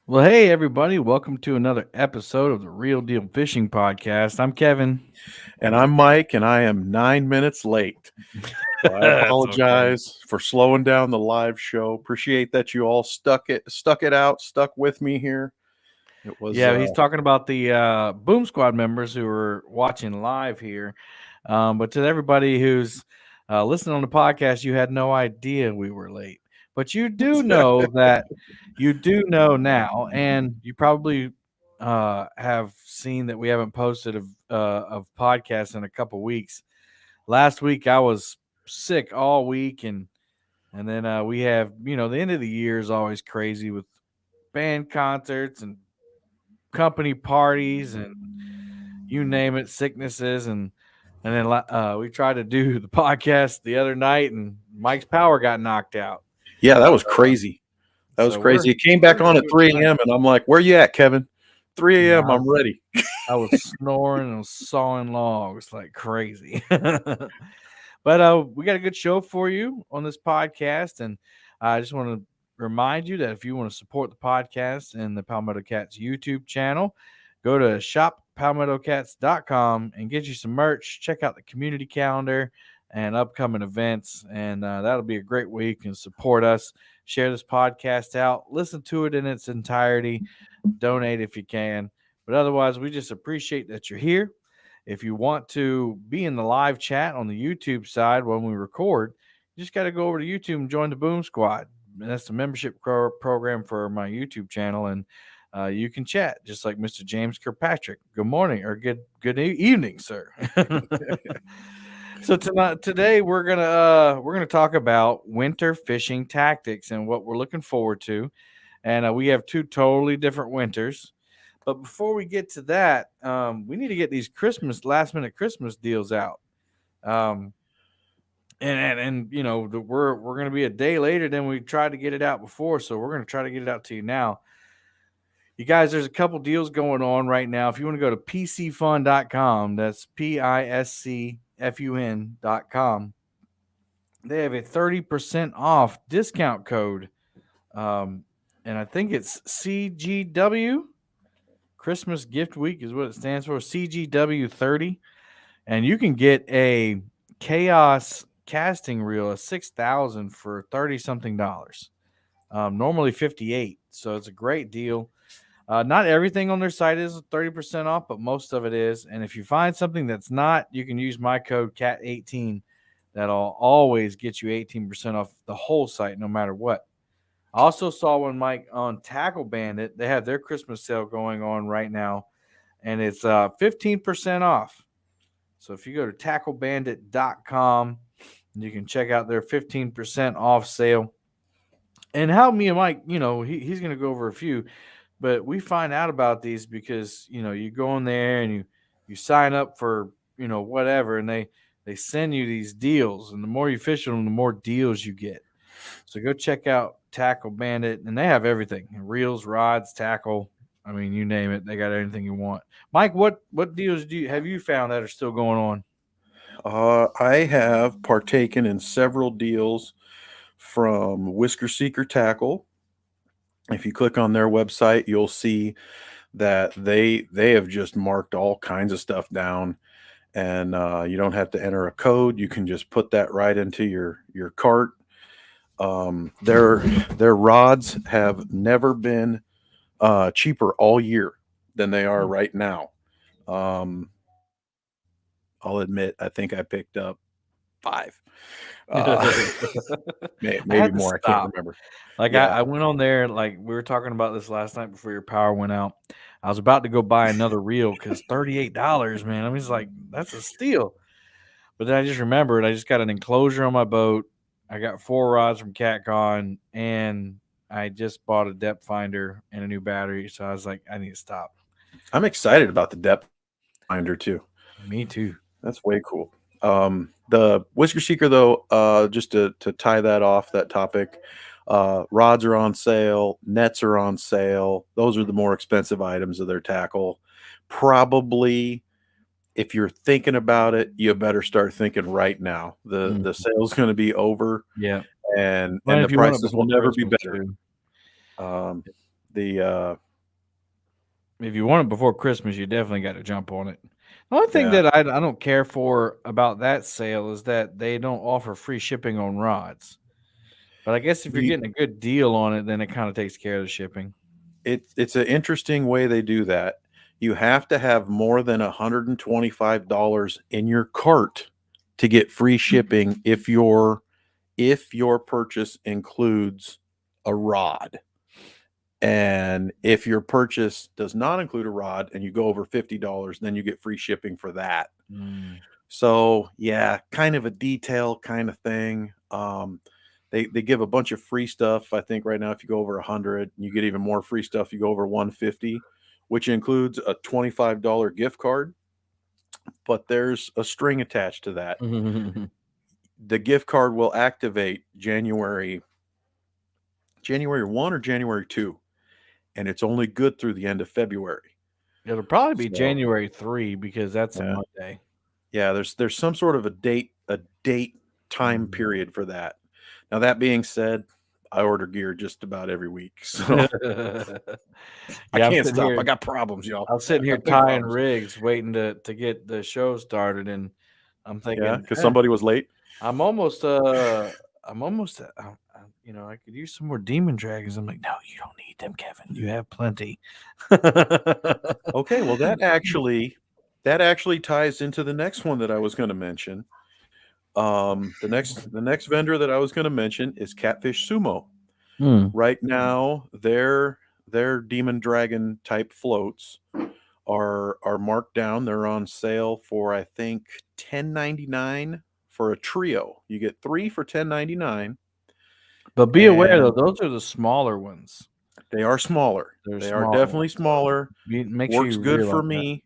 Well, hey, everybody. Welcome to another episode of the Real Deal Fishing Podcast. I'm Kevin. And I'm Mike, and I am 9 minutes late. So I That's okay. apologize for slowing down the live show. Appreciate that you all stuck it out, stuck with me here. It was Yeah, he's talking about the Boom Squad members who are watching live here. But to everybody who's listening on the podcast, you had no idea we were late. But you do know that you do know now, and you probably have seen that we haven't posted of podcasts in a couple weeks. Last week I was sick all week, and then we have the end of the year is always crazy with band concerts and company parties and you name it, sicknesses and then we tried to do the podcast the other night and Mike's power got knocked out. yeah, that was crazy. That was So we're crazy. It came we're back gonna on at do it 3 tonight. a.m. and I'm like, "Where you at, Kevin?" 3 Yeah, a.m. I'm ready. I was snoring and sawing logs like crazy. But we got a good show for you on this podcast, and I just want to remind you that if you want to support the podcast and the Palmetto Cats YouTube channel, go to shoppalmettocats.com and get you some merch. Check out the community calendar and upcoming events, and that'll be a great way you can support us. Share this podcast out, listen to it in its entirety, donate if you can. But otherwise, we just appreciate that you're here. If you want to be in the live chat on the YouTube side when we record, you just got to go over to YouTube and join the Boom Squad. And that's the membership program for my YouTube channel, and you can chat just like Mr. James Kirkpatrick. Good morning or good evening, sir. So today we're gonna talk about winter fishing tactics and what we're looking forward to, and we have two totally different winters. But before we get to that, we need to get these Christmas last minute Christmas deals out. Um, and we're gonna be a day later than we tried to get it out before, so we're gonna try to get it out to you now. You guys, there's a couple deals going on right now. If you want to go to pcfun.com, that's PISCFUN.com, they have a 30% off discount code. Um, and I think it's CGW. Christmas Gift Week is what it stands for, CGW30. And you can get a Chaos casting reel of 6,000 for 30 something dollars. Normally 58. So it's a great deal. Not everything on their site is 30% off, but most of it is. And if you find something that's not, you can use my code CAT18. That'll always get you 18% off the whole site, no matter what. I also saw one, Mike, on Tackle Bandit. They have their Christmas sale going on right now, and it's 15% off. So if you go to tacklebandit.com, you can check out their 15% off sale. And how me and Mike, he's going to go over a few, but we find out about these because, you go in there and you sign up for, whatever, and they send you these deals. And the more you fish them, the more deals you get. So go check out Tackle Bandit, and they have everything: reels, rods, tackle. I mean, you name it, they got anything you want. Mike, what deals have you found that are still going on? I have partaken in several deals from Whisker Seeker Tackle. If you click on their website, you'll see that they have just marked all kinds of stuff down, and you don't have to enter a code. You can just put that right into your cart. Their rods have never been cheaper all year than they are right now. Um, I'll admit, I think I picked up 5, uh, I maybe had to more. I can't stop. remember. Like Yeah, I went on there, like we were talking about this last night before your power went out. I was about to go buy another reel because $38, man. I mean, it's like that's a steal. But then I just remembered I just got an enclosure on my boat. I got 4 rods from CatCon, and I just bought a depth finder and a new battery. So I was like, I need to stop. I'm excited about the depth finder too. Me too. That's way cool. The Whisker Seeker, though, just to tie that off that topic, rods are on sale, nets are on sale. Those are the more expensive items of their tackle. Probably, if you're thinking about it, you better start thinking right now. The Mhm. sale's going to be over, Yeah. and Well, the if you want it prices will before never be Christmas better. too. Um, The If you want it before Christmas, you definitely got to jump on it. The only thing yeah, that I don't care for about that sale is that they don't offer free shipping on rods. But I guess if you're the getting a good deal on it, then it kind of takes care of the shipping. it's an interesting way they do that. You have to have more than $125 in your cart to get free shipping if your purchase includes a rod. And if your purchase does not include a rod and you go over $50, then you get free shipping for that. Mm. So yeah, kind of a detail kind of thing. They give a bunch of free stuff. I think right now, if you go over 100, you get even more free stuff. You go over 150, which includes a $25 gift card. But there's a string attached to that. The gift card will activate January 1 or January 2, and it's only good through the end of February. It'll probably be So January 3 because that's a yeah, Monday. yeah. There's some sort of a date time Mhm. period for that. Now that being said, I order gear just about every week, so I Yeah, can't stop. I got problems, y'all. I'm sitting I here got big tying problems. rigs, waiting to get the show started, and I'm Yeah, thinking, because somebody was late. I'm almost I'm almost I could use some more demon dragons. I'm like, no, you don't need them, Kevin. You have plenty. Okay, well that actually ties into the next one that I was going to mention. The next vendor that I was going to mention is Catfish Sumo. Hmm. Right now, their demon dragon type floats are marked down. They're on sale for I think 10.99 for a trio. You get 3 for 10.99, But be aware though, and those are the smaller ones. they are smaller. They're They are smaller definitely ones, so smaller. make sure Works you good for realize that. me.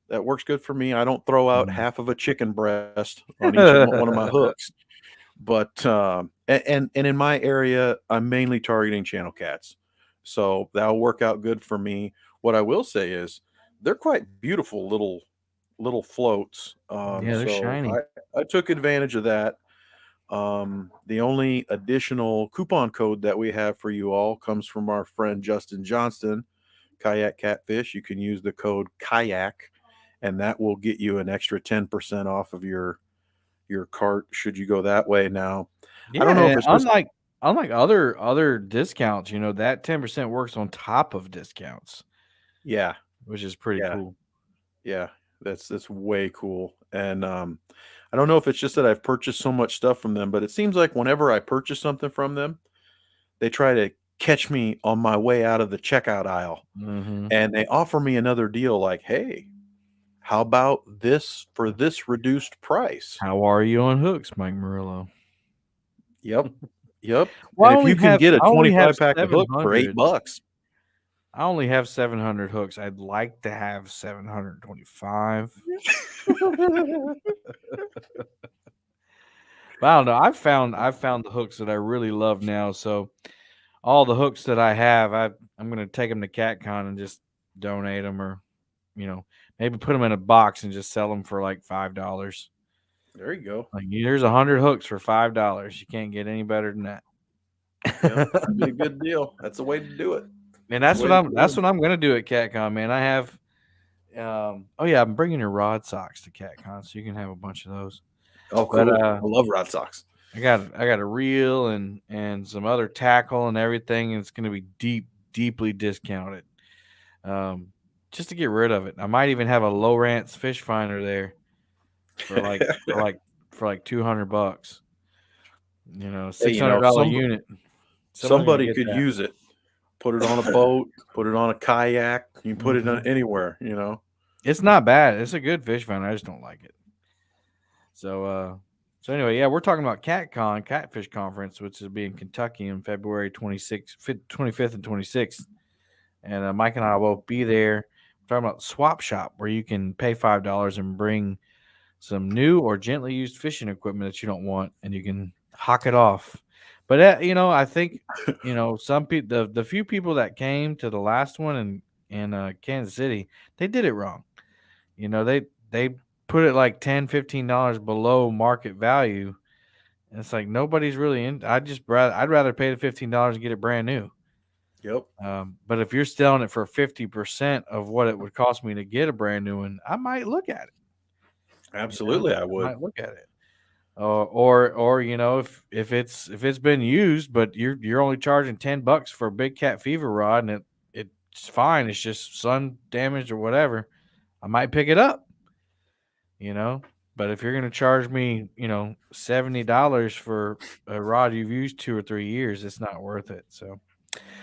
That works good for me. I don't throw out Mm. half of a chicken breast on each of one of my hooks. But and in my area, I'm mainly targeting channel cats, so that'll work out good for me. What I will say is they're quite beautiful little floats. Yeah, they're So shiny. I took advantage of that. The only additional coupon code that we have for you all comes from our friend Justin Johnston, Kayak Catfish. You can use the code kayak, and that will get you an extra 10% off of your cart should you go that way. Now, I Yeah, don't know if and it's supposed. unlike other discounts, that 10% works on top of discounts, Yeah, which is pretty yeah, cool. yeah. That's way cool. And I don't know if it's just that I've purchased so much stuff from them, but it seems like whenever I purchase something from them, they try to catch me on my way out of the checkout aisle, Mhm. and they offer me another deal like, "Hey, how about this for this reduced price?" How are you on hooks, Mike Murillo? Yep. Yep. Well, And if you can get a I only have 25 pack of hooks for 700. $8, I only have 700 hooks. I'd like to have 725. But I don't know. I've found the hooks that I really love now. So all the hooks that I have, I'm gonna take them to CatCon and just donate them, or you know maybe put them in a box and just sell them for like $5. there you go. Like here's 100 hooks for $5. You can't get any better than that. Yep. That'd be a good deal. That's the way to do it. And That's the way to do that's it. what I'm gonna do at CatCon, man. I have oh yeah, I'm bringing your rod socks to CatCon, so you can have a bunch of those. Oh, But cool. I love Rod Socks. I got a reel and some other tackle and everything, and it's gonna be deeply discounted. Um, just to get rid of it. I might even have a Lowrance fish finder there for like for like for like $200. Hey, $600 unit. Someone's gonna somebody get could that. use it. Put it on a boat, put it on a kayak. You can put it on Mhm. anywhere. It's not bad. It's a good fish finder. I just don't like it. So so anyway, yeah, we're talking about CatCon, Catfish Conference, which will be in Kentucky on February 26th, 25th, and 26th. And Mike and I will both be there. We're talking about Swap Shop, where you can pay $5 and bring some new or gently used fishing equipment that you don't want, and you can hock it off. But I think some people, the few people that came to the last one in Kansas City, they did it wrong. They put it like $10, $15 below market value. And it's like nobody's really in. I'd rather pay the $15 and get it brand new. Yep. But if you're selling it for 50% of what it would cost me to get a brand new one, I might look at it. You know, Absolutely, I I would. might look at it. Or if it's been used, but you're only charging $10 for a big cat fever rod, and it's fine. It's just sun damaged or whatever. I might pick it up. You know, but if you're gonna charge me, $70 for a rod you've used 2 or 3 years, it's not worth it. So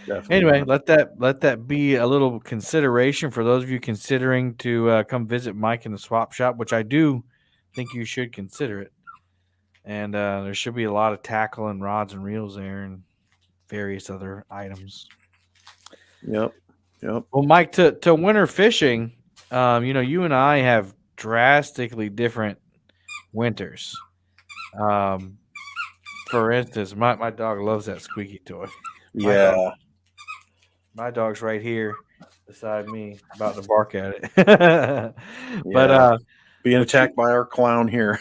Definitely anyway, not. let that be a little consideration for those of you considering to come visit Mike in the swap shop, which I do think you should consider it. And there should be a lot of tackle and rods and reels there and various other items. Yep. Yep. Well, Mike, to winter fishing, you and I have drastically different winters. Um, for instance, my dog loves that squeaky toy. My dog, Yeah. my dog's right here beside me, about to bark at it. but Yeah. uh, Being but you, attacked by our clown here.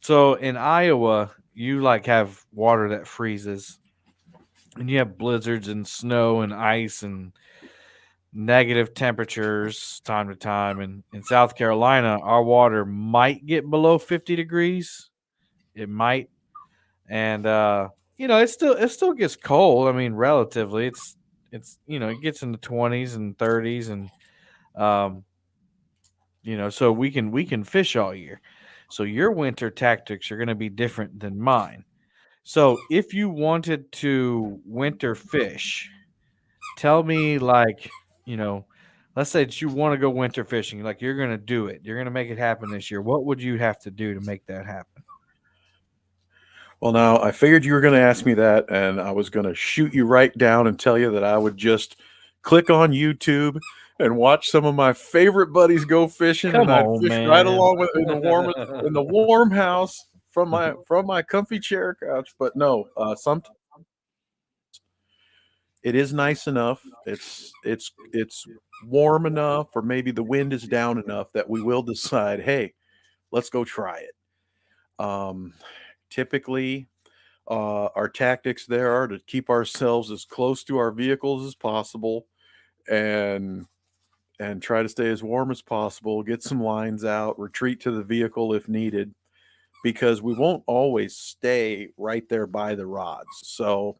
so in Iowa, you like have water that freezes, and you have blizzards and snow and ice and negative temperatures time to time. And in South Carolina, our water might get below 50 degrees. It might. And it still gets cold. I mean, relatively, it's it gets in the 20s and 30s, and um, so we can fish all year. So your winter tactics are going to be different than mine. So if you wanted to winter fish, tell me, like, you know, let's say that you want to go winter fishing, like you're going to do it. You're going to make it happen this year. What would you have to do to make that happen? Well, now I figured you were going to ask me that, and I was going to shoot you right down and tell you that I would just click on YouTube and watch some of my favorite buddies go fishing, and Come I'd on, fish right man. along with in the warm house from my comfy chair couch. But no, sometimes it is nice enough. It's warm enough, or maybe the wind is down enough that we will decide, hey, let's go try it. Um, Typically, our tactics there are to keep ourselves as close to our vehicles as possible, and try to stay as warm as possible. Get some lines out, retreat to the vehicle if needed, because we won't always stay right there by the rods. So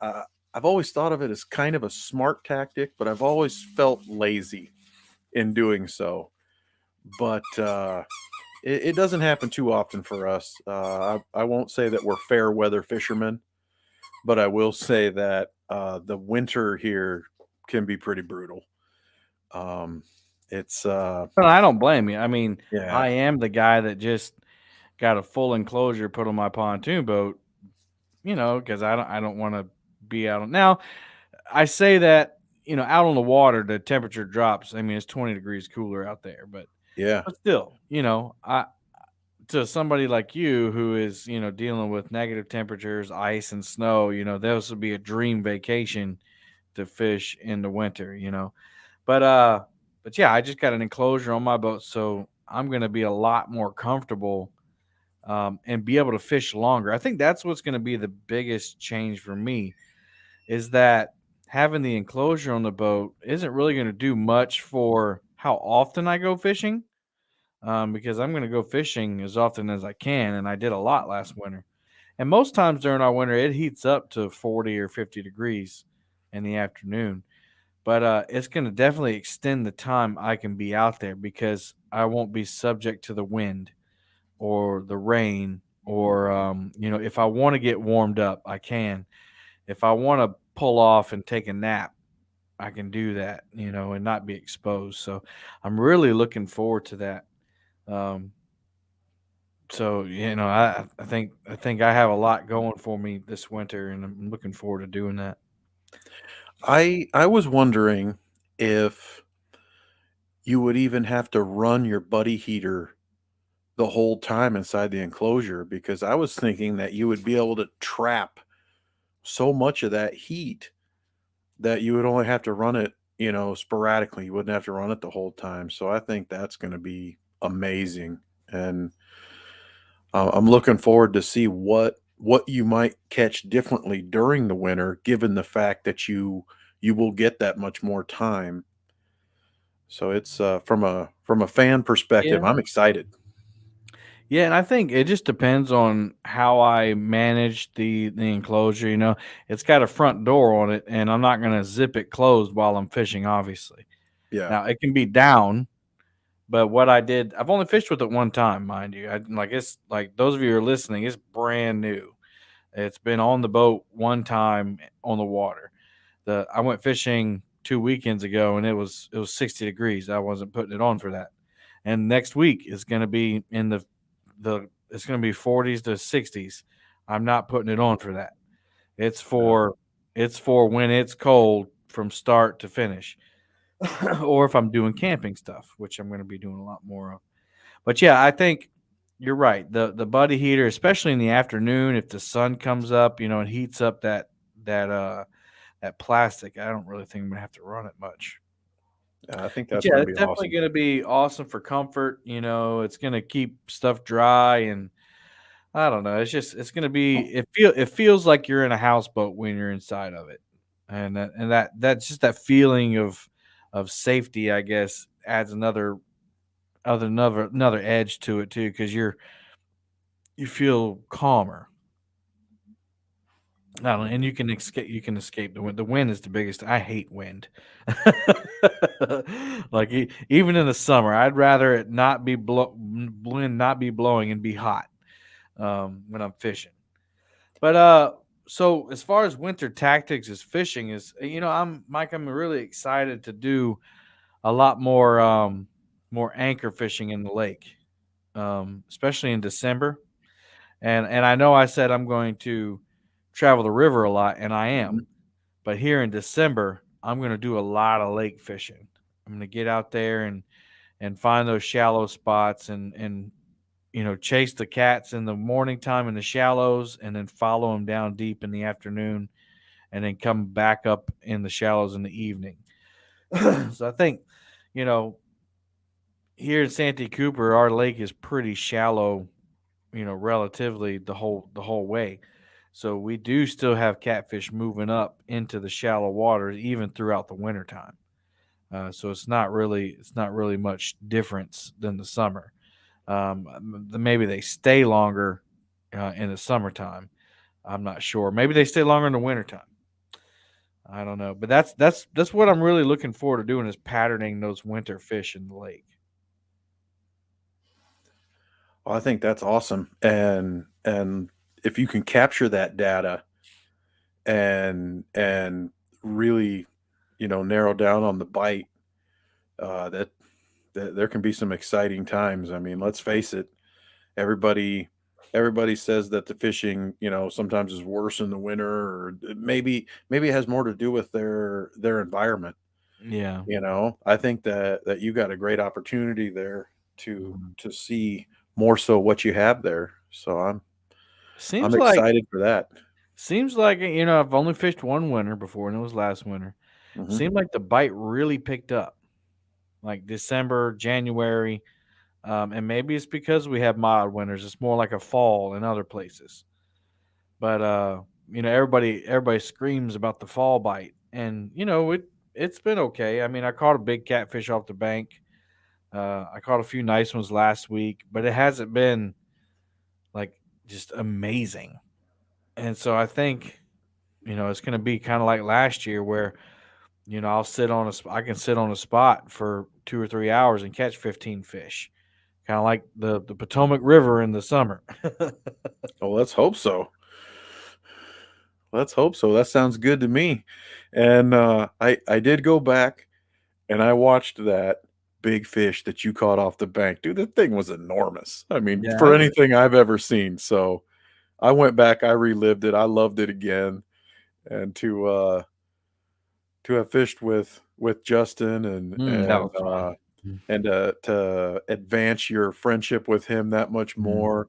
uh, I've always thought of it as kind of a smart tactic, but I've always felt lazy in doing so. But it doesn't happen too often for us. I won't say that we're fair weather fishermen, but I will say that the winter here can be pretty brutal. Um, it's Well, I don't blame you. I mean, yeah, I am the guy that just got a full enclosure put on my pontoon boat, because I don't want to be out on now. I say that, out on the water, the temperature drops. I mean, it's 20 degrees cooler out there, but yeah, still, I to somebody like you who is, dealing with negative temperatures, ice and snow, this would be a dream vacation to fish in the winter. But yeah, I just got an enclosure on my boat, so I'm going to be a lot more comfortable, and be able to fish longer. I think that's what's going to be the biggest change for me, is that having the enclosure on the boat isn't really going to do much for how often I go fishing, because I'm going to go fishing as often as I can, and I did a lot last winter. And most times during our winter, it heats up to 40 or 50 degrees in the afternoon. But it's going to definitely extend the time I can be out there, because I won't be subject to the wind or the rain, or if I want to get warmed up, I can. If I want to pull off and take a nap, I can do that, and not be exposed. So I'm really looking forward to that. Um, so I think I have a lot going for me this winter, and I'm looking forward to doing that. I was wondering if you would even have to run your buddy heater the whole time inside the enclosure, because I was thinking that you would be able to trap so much of that heat that you would only have to run it, sporadically. You wouldn't have to run it the whole time. So I think that's going to be amazing. And I'm looking forward to see what what you might catch differently during the winter, given the fact that you will get that much more time. So it's from a fan perspective, Yeah. I'm excited. Yeah, and I think it just depends on how I manage the enclosure. It's got a front door on it, and I'm not gonna zip it closed while I'm fishing. Obviously, Yeah. now it can be down, but what I did, I've only fished with it one time, mind you. It's like those of you who are listening, it's brand new. It's been on the boat one time on the water. The I went fishing 2 weekends ago, and it was 60 degrees. I wasn't putting it on for that. And next week is going to be in the it's going to be 40s to 60s. I'm not putting it on for that. It's Yeah. for it's for when it's cold from start to finish, or if I'm doing camping stuff, which I'm going to be doing a lot more of. But yeah, I think you're right. The buddy heater, especially in the afternoon, if the sun comes up, and heats up that that plastic, I don't really think I'm gonna have to run it much. I think But that's yeah, going to it's be definitely awesome. gonna be awesome for comfort. It's gonna keep stuff dry, and I don't know. It's gonna be it feels like you're in a houseboat when you're inside of it, and that's just that feeling of safety. I guess adds another edge to it too, because you feel calmer. I don't know, and you can escape the wind. The wind is the biggest. I hate wind. Like even in the summer, I'd rather it not be wind not be blowing and be hot when I'm fishing. But so as far as winter tactics is fishing is, I'm Mike. I'm really excited to do a lot more anchor fishing in the lake, especially in December. And I know I said I'm going to travel the river a lot, and I Mhm. am. But here in December, I'm going to do a lot of lake fishing. I'm going to get out there and find those shallow spots and chase the cats in the morning time in the shallows, and then follow them down deep in the afternoon, and then come back up in the shallows in the evening. So I think, you know, here in Santee Cooper, our lake is pretty shallow, relatively the whole way. So we do still have catfish moving up into the shallow waters even throughout the wintertime. So it's not really much difference than the summer. Maybe they stay longer in the summertime. I'm not sure. Maybe they stay longer in the wintertime. I don't know. But that's what I'm really looking forward to doing, is patterning those winter fish in the lake. Well, I think that's awesome, and if you can capture that data and really, narrow down on the bite, that there can be some exciting times. I mean, let's face it, everybody everybody says that the fishing, sometimes is worse in the winter, or maybe it has more to do with their environment. Yeah. I think that you got a great opportunity there to Mhm. to see more so what you have there. So I'm Seems like excited for that. seems like I've only fished one winter before, and it was last winter. Mhm. Seemed like the bite really picked up, like December, January, and maybe it's because we have mild winters. It's more like a fall in other places. But everybody screams about the fall bite, and it's been okay. I mean, I caught a big catfish off the bank. I caught a few nice ones last week, but it hasn't been like just amazing. And so I think it's going to be kind of like last year, where I can sit on a spot for 2 or 3 hours and catch 15 fish, kind of like the Potomac River in the summer. Well, let's hope so. Let's hope so. That sounds good to me. And I did go back and I watched that big fish that you caught off the bank. Dude, the thing was enormous. I mean, Yeah, for anything I've ever seen. So I went back, I relived it, I loved it again. And to have fished with Justin and that and was fun. uh and to advance your friendship with him that much Mhm. more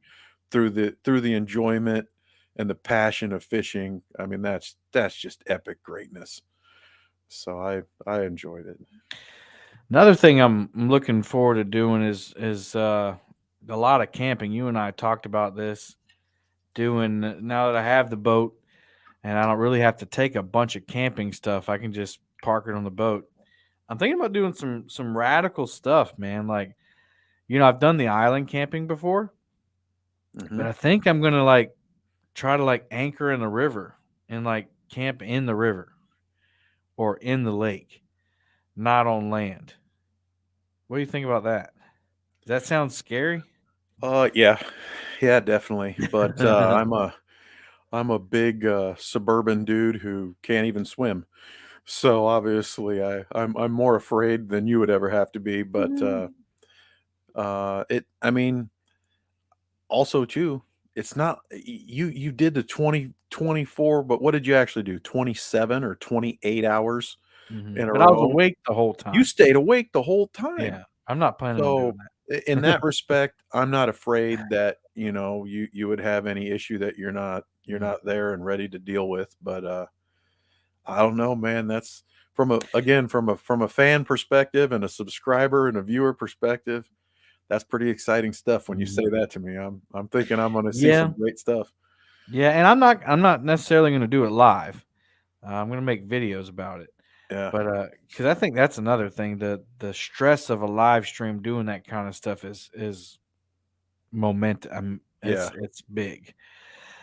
through the enjoyment and the passion of fishing. I mean, that's just epic greatness. So I enjoyed it. Another thing I'm looking forward to doing is a lot of camping. You and I talked about this. doing now that I have the boat and I don't really have to take a bunch of camping stuff. I can just park it on the boat. I'm thinking about doing some radical stuff, man. Like, I've done the island camping before, Hmm. but I think I'm gonna like try to like anchor in the river and like camp in the river or in the lake, not on land. What do you think about that? Does that sound scary? Yeah, yeah, definitely. But I'm a big suburban dude who can't even swim. So obviously, I'm more afraid than you would ever have to be. But I mean, also too, it's not you did the 20 24, but what did you actually do? 27 or 28 hours in a But I was row. awake the whole You time. stayed awake the whole time. Yeah, I'm not planning on doing So in that. that respect, I'm not afraid that, you would have any issue that you're Mm. not there and ready to deal with. But I don't know, man. That's from a fan perspective and a subscriber and a viewer perspective. That's pretty exciting stuff when you say Mhm. that to me. I'm thinking I'm gonna see Yeah, some great stuff. yeah, and I'm not necessarily going to do it live. I'm going to make videos about it, Yeah. but because I think that's another thing. The stress of a live stream doing that kind of stuff is momentum. Yeah. It's big,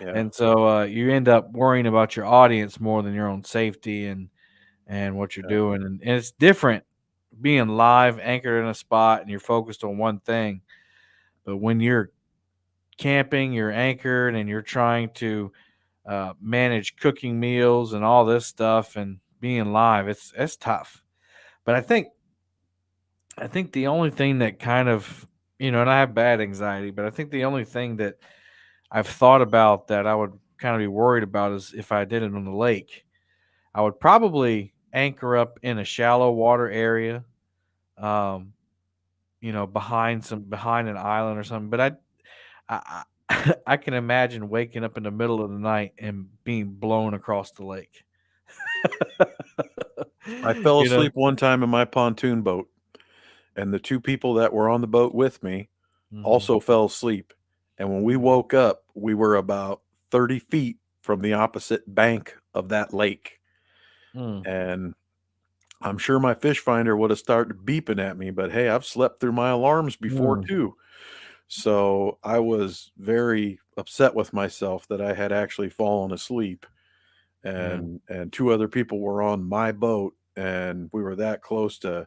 Yeah. and so you end up worrying about your audience more than your own safety and what you're Yeah. doing, and it's different being live, anchored in a spot, and you're focused on one thing. But when you're camping, you're anchored, and you're trying to manage cooking meals and all this stuff and being live. It's tough. But I think the only thing that kind of and I have bad anxiety, but I think the only thing that I've thought about that I would kind of be worried about is if I did it on the lake. I would probably anchor up in a shallow water area, um, behind an island or something. But I can imagine waking up in the middle of the night and being blown across the lake. I fell you know. asleep one time in my pontoon boat, and the two people that were on the boat with me Mhm. also fell asleep. And when we Mm, woke up, we were about 30 feet from the opposite bank of that lake. mm, And I'm sure my fish finder would have started beeping at me, but hey, I've slept through my alarms before mm, too. So I was very upset with myself that I had actually fallen asleep, yeah, and two other people were on my boat, and we were that close to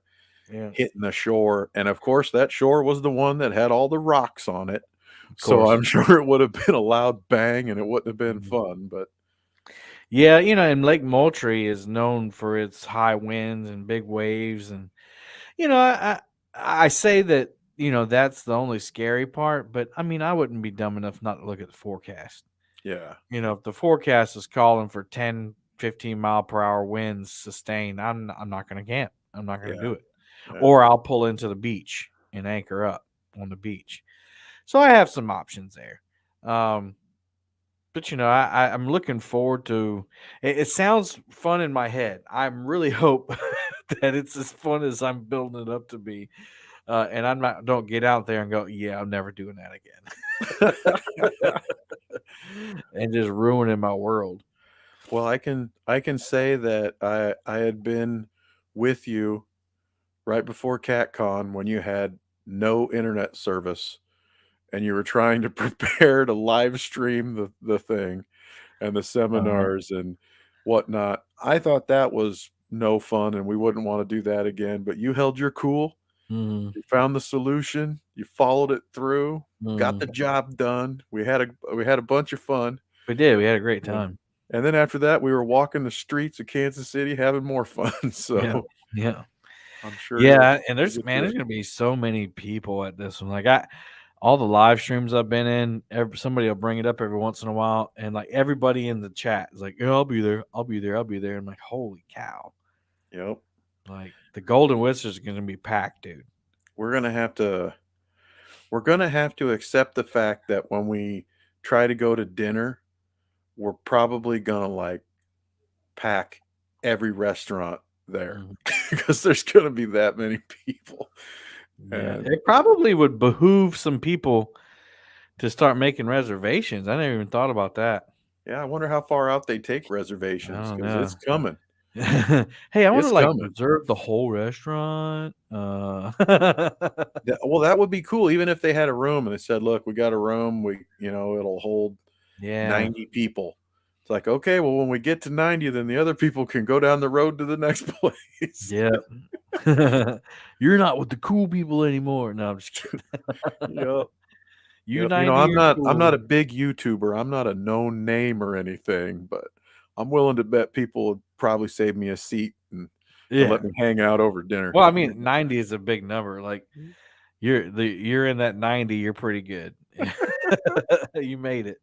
yeah, hitting the shore. And of course, that shore was the one that had all the rocks on it. of So course. I'm sure it would have been a loud bang and it wouldn't have been Mhm. fun. But Yeah, and Lake Moultrie is known for its high winds and big waves, and you know, I I say that that's the only scary part, but I mean, I wouldn't be dumb enough not to look at the forecast. yeah, If the forecast is calling for 10, 15 mile per hour winds sustained, I'm not going to camp. I'm not going to yeah, do it, yeah. or I'll pull into the beach and anchor up on the beach. So I have some options there. Um, but I'm looking forward to. It sounds fun in my head. I'm really hope that it's as fun as I'm building it up to be, and I'm not. Don't get out there and go. Yeah, I'm never doing that again, and just ruining my world. Well, I can say that I had been with you right before CatCon when you had no internet service and you were trying to prepare to live stream the thing and the Uh-huh. seminars and whatnot. I thought that was no fun and we wouldn't want to do that again. But you held your cool. Mhm, You found the solution. You followed it through. Got the mhm. job done. We had a bunch of fun. We did. We had a great And, time. and then after that, we were walking the streets of Kansas City having more fun. Yeah, So yeah, I'm sure yeah. And you'll there's get man, through there's it. gonna be so many people at this one. Like all the live streams I've been in, somebody will bring it up every once in a while, and like everybody in the chat is like, "Yeah, I'll be there. I'll be there. I'll be there." I'm like, "Holy cow!" Yep. Like the Golden Whistles are gonna be packed, dude. We're gonna have to we're gonna have to accept the fact that when we try to go to dinner, we're probably gonna like pack every restaurant there Mhm. because there's gonna be that many people. Yeah, And it probably would behoove some people to start making reservations. I never even thought about that. Yeah, I wonder how far out they take I reservations don't because it's know. coming. Hey, I want to It's like coming. reserve the whole restaurant. Well, that would be cool, even if they had a room and they said, "Look, we got a room. It'll hold Yeah. 90 people." It's like, okay, well, when we get to 90, then the other people can go down the road to the next place. Yeah. You're not with the cool people anymore. No, I'm just kidding. Yep. You Yep. 90, I'm you're not cool. a big YouTuber. I'm not a known name or anything, but I'm willing to bet people would probably save me a seat and Yeah. let me hang out over dinner. Well, I mean, 90 is a big number. Like you're in that 90, you're pretty good. You made it.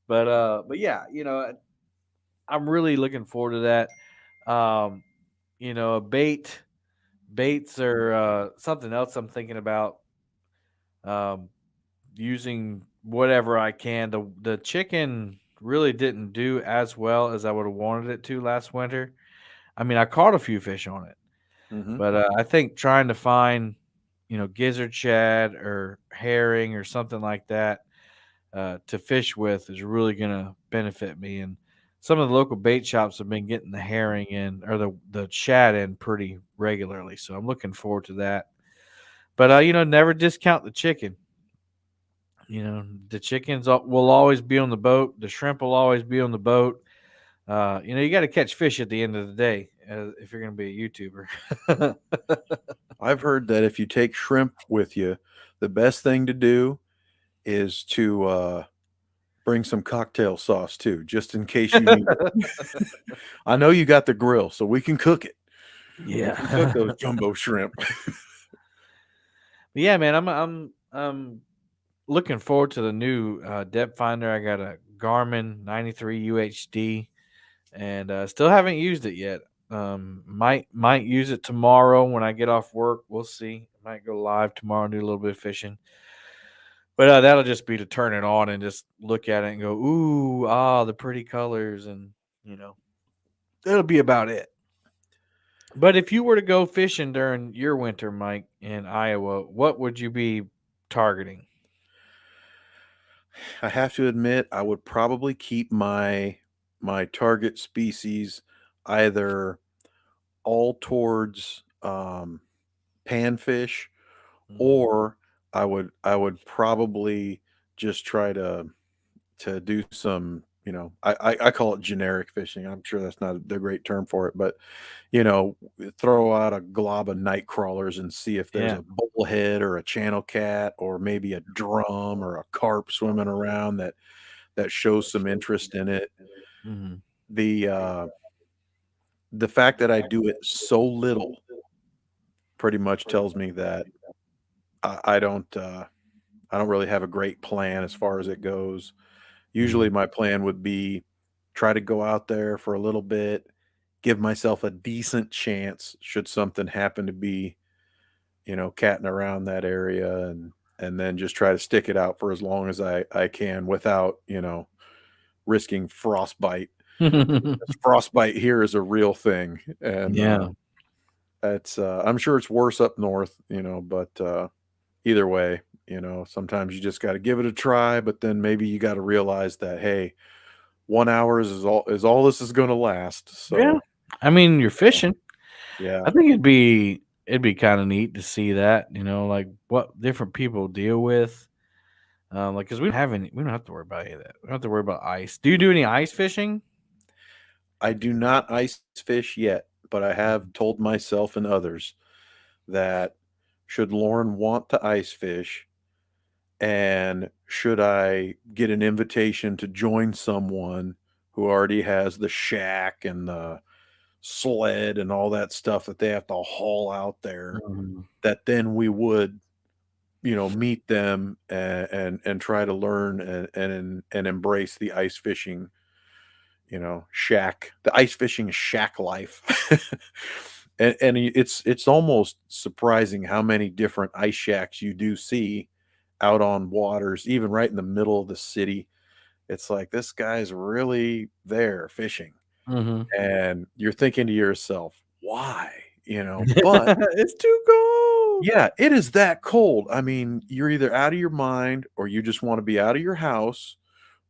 But yeah, I'm really looking forward to that. Um, baits are something else I'm thinking about. Um, using whatever I can. The chicken really didn't do as well as I would have wanted it to last winter. I mean, I caught a few fish on it, Mhm. but I think trying to find, gizzard shad or herring or something like that to fish with is really going to benefit me. And some of the local bait shops have been getting the herring in or the shad in pretty regularly, so I'm looking forward to that. But never discount the chicken. The will always be on the boat. The shrimp will always be on the boat. You got to catch fish at the end of the day if you're going to be a YouTuber. I've heard that if you take shrimp with you, the best thing to do is to bring some cocktail sauce too, just in case you need it. I know you got the grill, so we can cook it. We can cook Yeah. those jumbo shrimp. Yeah, man, I'm looking forward to the new depth finder. I got a Garmin 93 UHD and still haven't used it yet. Might use it tomorrow when I get off work. We'll see. Might go live tomorrow and do a little bit of fishing. But that'll just be to turn it on and just look at it and go, ooh, the pretty colors, and you know, that'll be about it. But if you were to go fishing during your winter, Mike, in Iowa, what would you be targeting? I have to admit, I would probably keep my target species either all towards panfish, Mm, or I would probably just try to do some, I call it generic fishing. I'm sure that's not the great term for it, but throw out a glob of night crawlers and see if there's yeah. a bullhead or a channel cat or maybe a drum or a carp swimming around that shows some interest in it. Hmm. The the fact that I do it so little pretty much tells me that I don't really have a great plan as far as it goes. Usually Hmm. my plan would be try to go out there for a little bit, give myself a decent chance should something happen to be, catting around that area, and then just try to stick it out for as long as I can without, risking frostbite. Because frostbite here is a real thing. And Yeah. it's I'm sure it's worse up north, but either way, sometimes you just got to give it a try, but then maybe you got to realize that, hey, 1 hour is all this is going to last. Yeah. So I mean, you're fishing. I yeah, think it'd be kind of neat to see that, like what different people deal with. Like, cause we don't have to worry about any of that. We don't have to worry about ice. Do you do any ice fishing? I do not ice fish yet, but I have told myself and others that should Lauren want to ice fish, and should I get an invitation to join someone who already has the shack and the sled and all that stuff that they have to haul out there, Mhm. that then we would, meet them and try to learn and embrace the ice fishing, the ice fishing shack life. And it's almost surprising how many different ice shacks you do see out on waters, even right in the middle of the city. It's like this guy's really there fishing, and you're thinking to yourself, why? But It's too cold. Yeah, it is that cold. I mean, you're either out of your mind or you just want to be out of your house,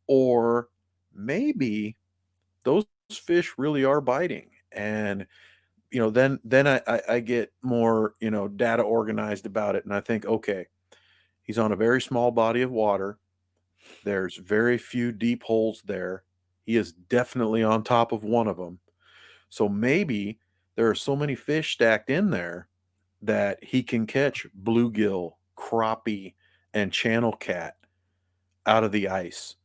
or maybe those fish really are biting. And then I get more data organized about it, and I think, okay, he's on a very small body of water. There's very few deep holes there. He is definitely on top of one of them. So maybe there are so many fish stacked in there that he can catch bluegill, crappie, and channel cat out of the ice.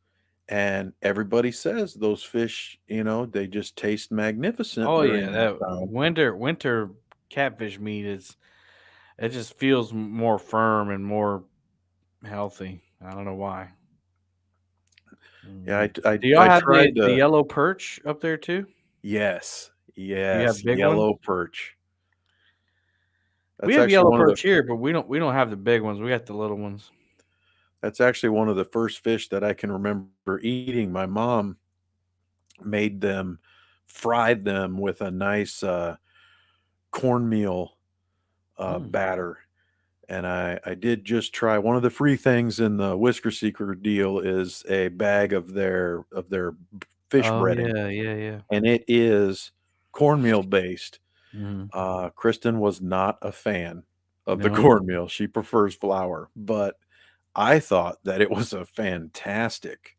And everybody says those fish, they just taste magnificent Oh yeah, during that that time. winter catfish meat is it just feels more firm and more healthy. I don't know why. Yeah, Mhm. I I Do y'all I have tried the to. yellow perch up there too? Yes, Do you have yes, big ones? yellow perch. We That's have actually yellow one of the perch here, but we don't have the big ones. We got the little ones. that's actually one of the first fish that I can remember eating. My mom made them, fried them with a nice cornmeal Mm. batter. And I did just try one of the free things in the Whisker Seeker deal is a bag of their fish Oh breading, yeah, yeah, yeah. and it is cornmeal based. Mhm. Kristen was not a fan of the No. cornmeal. She prefers flour, but I thought that it was a fantastic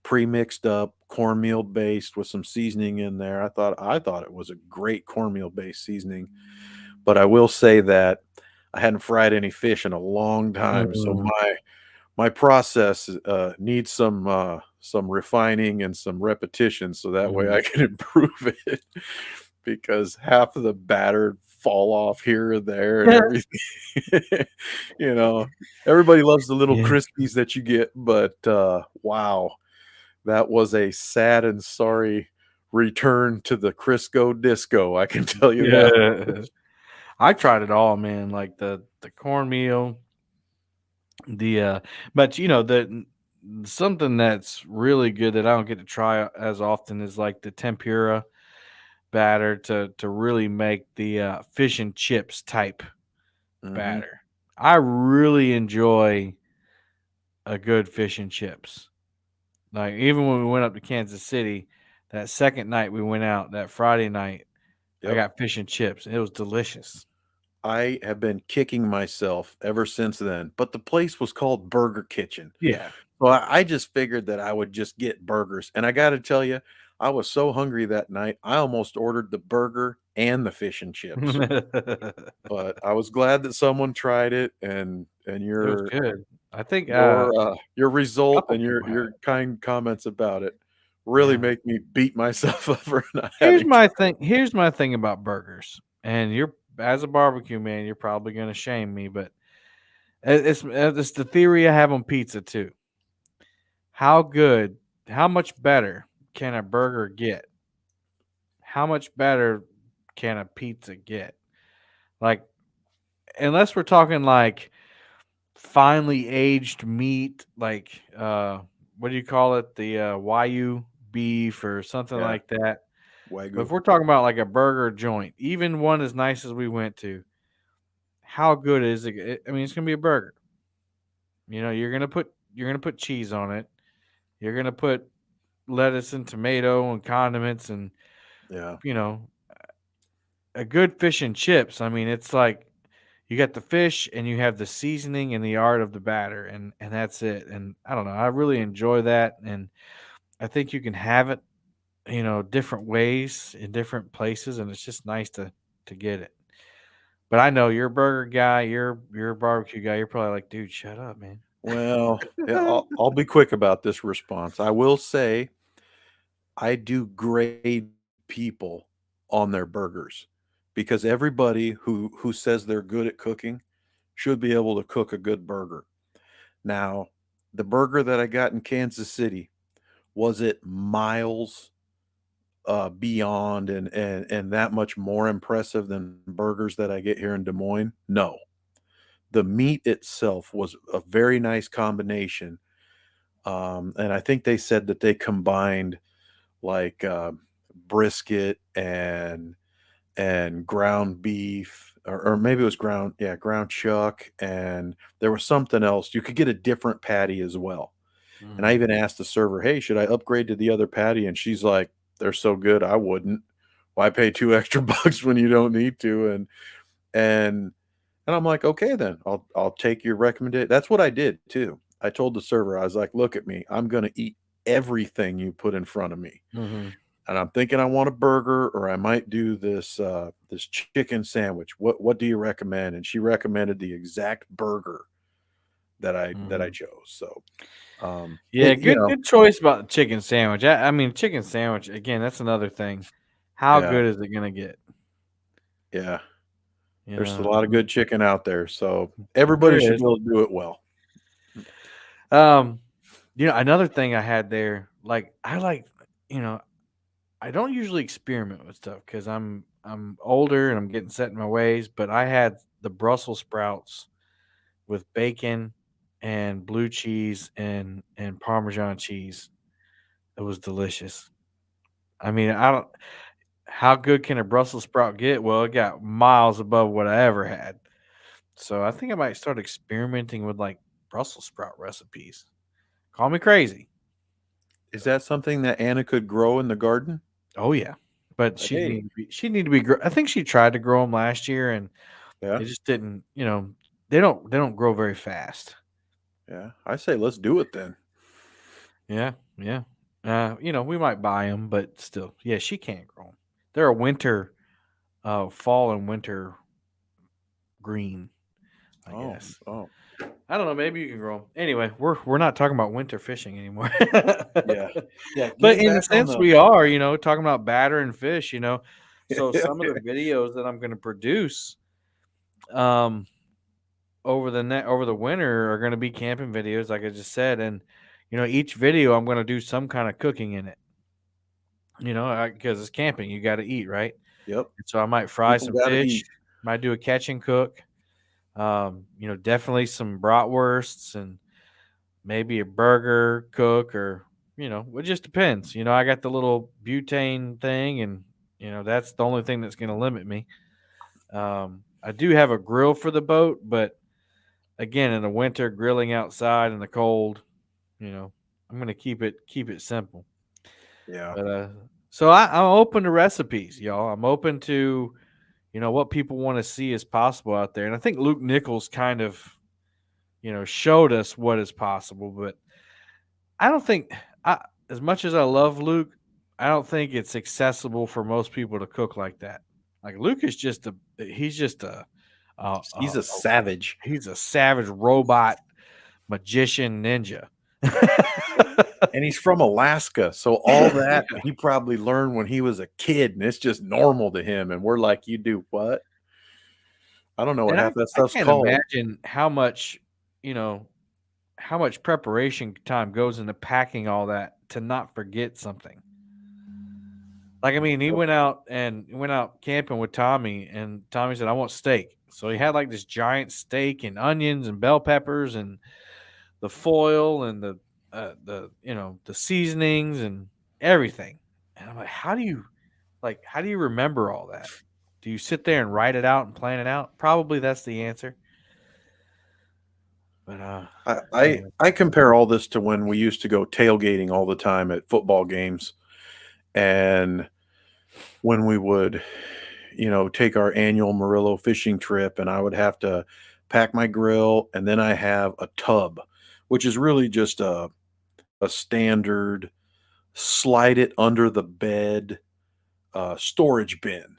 pre-mixed up cornmeal based with some seasoning in there. I thought it was a great cornmeal based seasoning. But I will say that I hadn't fried any fish in a long time, so Mm. my process needs some refining and some repetition, so that way I Mhm. can improve it because half of the batter fall off here and there and everything. you know, Everybody loves the little Yeah. crispies that you get, but wow, that was a sad and sorry return to the Crisco disco. I can tell you that. Yeah. I tried it all, man, like the cornmeal, the but something that's really good that I don't get to try as often is like the tempura batter to really make the fish and chips type Mhm. batter. I really enjoy a good fish and chips. Like even when we went up to Kansas City, that second night we went out, that Friday night, I Yep. got fish and chips. It was delicious. I have been kicking myself ever since then, but the place was called Burger Kitchen. Yeah. So I just figured that I would just get burgers, and I gotta tell you, I was so hungry that night, I almost ordered the burger and the fish and chips. It But I was glad that someone tried it, and was your good. I think your, uh, your a result couple and people had your it. kind comments about it really Yeah. make me beat myself up for not having Here's my thing about burgers, and you're as a barbecue man, you're probably gonna shame me, but it's the theory I have on pizza too. How good, how much better can a burger get? How much better can a pizza get? Like, unless we're talking like finely aged meat, like what do you call it? The Wagyu beef or something Yeah, like that. But if Wagyu. we're talking about like a burger joint, even one as nice as we went to, how good is it? I mean, it's gonna be a burger. You're gonna put cheese on it. You're gonna put lettuce and tomato and condiments and Yeah. you know a good fish and chips. I mean, it's like you got the fish and you have the seasoning and the art of the batter, and that's it. And I don't know, I really enjoy that, and I think you can have it, different ways in different places, and it's just nice to get it. But I know you're a burger guy, you're a barbecue guy. You're probably like, dude, shut up, man. Well, yeah, I'll be quick about this response. I will say I do grade people on their burgers because everybody who says they're good at cooking should be able to cook a good burger. Now, the burger that I got in Kansas City, was it miles beyond and that much more impressive than burgers that I get here in Des Moines? No. The meat itself was a very nice combination. And I think they said that they combined like brisket and and ground beef, or maybe it was ground chuck, and there was something else. You could get a different patty as well. And I Mhm. even asked the server, "Hey, should I upgrade to the other patty?" And she's like, "They're so good, I wouldn't. Why pay 2 extra bucks when you don't need to?" And and I'm like, "Okay, then. I'll take your recommendation." That's what I did too. I told the server, I was like, "Look at me. I'm gonna eat everything you put in front of me. Mhm. And I'm thinking I want a burger, or I might do this chicken sandwich. What do you recommend?" And she recommended the exact burger that I Mhm. chose. So, Yeah, it you good know, good choice about the chicken sandwich. I mean, chicken sandwich again. That's another thing. How yeah, good is it gonna get? yeah. You There's a know, lot of good chicken out there, so there everybody should is. be able to do it well. Um, another thing I had there, you know, I don't usually experiment with stuff because I'm older and I'm getting set in my ways. But I had the Brussels sprouts with bacon and blue cheese and Parmesan cheese. It was delicious. I mean, I don't. How good can a Brussels sprout get? Well, it got miles above what I ever had. So I think I might start experimenting with like Brussels sprout recipes. Call me crazy. Is that something that Anna could grow in the garden? Oh yeah, but Hey, she need to be. I think she tried to grow them last year, and yeah, it just didn't. They don't grow very fast. yeah. I say let's do it then. Yeah, yeah. We might buy them, but still, yeah, she can't grow them. They're a fall and winter green, I Oh, guess. oh, I don't know. Maybe you can grow them. Anyway, we're not talking about winter fishing anymore. yeah, yeah. But Getting in a back on sense, the we are. Talking about battering fish. So yeah, some of the videos that I'm going to produce, um, over the winter are going to be camping videos, like I just said, and each video I'm going to do some kind of cooking in it. Because it's camping, you got to eat, right? yep. And so I might fry People some got to fish, eat. might do a catch and cook. Definitely some bratwursts and maybe a burger cook or it just depends. I got the little butane thing and that's the only thing that's going to limit me. I do have a grill for the boat, but again, in the winter, grilling outside in the cold, you know, I'm going to keep it simple. Yeah, But so I'm open to recipes, y'all. I'm open to what people want to see as possible out there, and I think Luke Nichols kind of showed us what is possible. But I don't think, as much as I love Luke, I don't think it's accessible for most people to cook like that. Like Luke is he's just he's a savage. he's a savage robot magician ninja. And he's from Alaska, so all that he probably learned when he was a kid, and it's just normal to him, and we're like, "You do what?" I don't know what And half that I stuff's can't called. imagine you know, how much preparation time goes into packing all that to not forget something. Like, I mean, he Yep, went out camping with Tommy, and Tommy said, "I want steak." So he had like this giant steak and onions and bell peppers and the foil and the seasonings and everything. And I'm like, how do you remember all that? Do you sit there and write it out and plan it out? Probably that's the answer. But I I anyway. I compare all this to when we used to go tailgating all the time at football games, and when we would, take our annual Murillo fishing trip, and I would have to pack my grill, and then I have a tub, which is really just a standard slide it under the bed storage bin.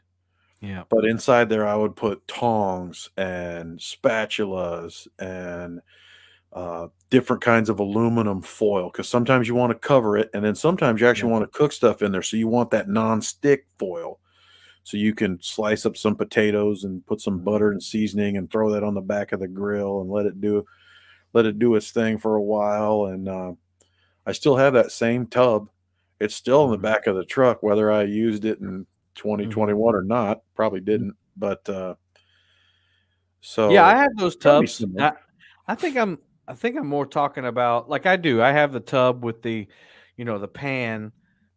Yeah. But inside there, I would put tongs and spatulas and different kinds of aluminum foil, because sometimes you want to cover it, and then sometimes you Yeah. actually want to cook stuff in there. So you want that non-stick foil, so you can slice up some potatoes and put some Mhm. butter and seasoning and throw that on the back of the grill and let it do its thing for a while. And I still have that same tub. It's still in the Mhm. back of the truck, whether I used it in Mhm. 2021 or not. Probably Mhm. didn't, but Yeah, I so have those gotta be tubs. similar. I think I'm more talking about like I do. I have the tub with the pan,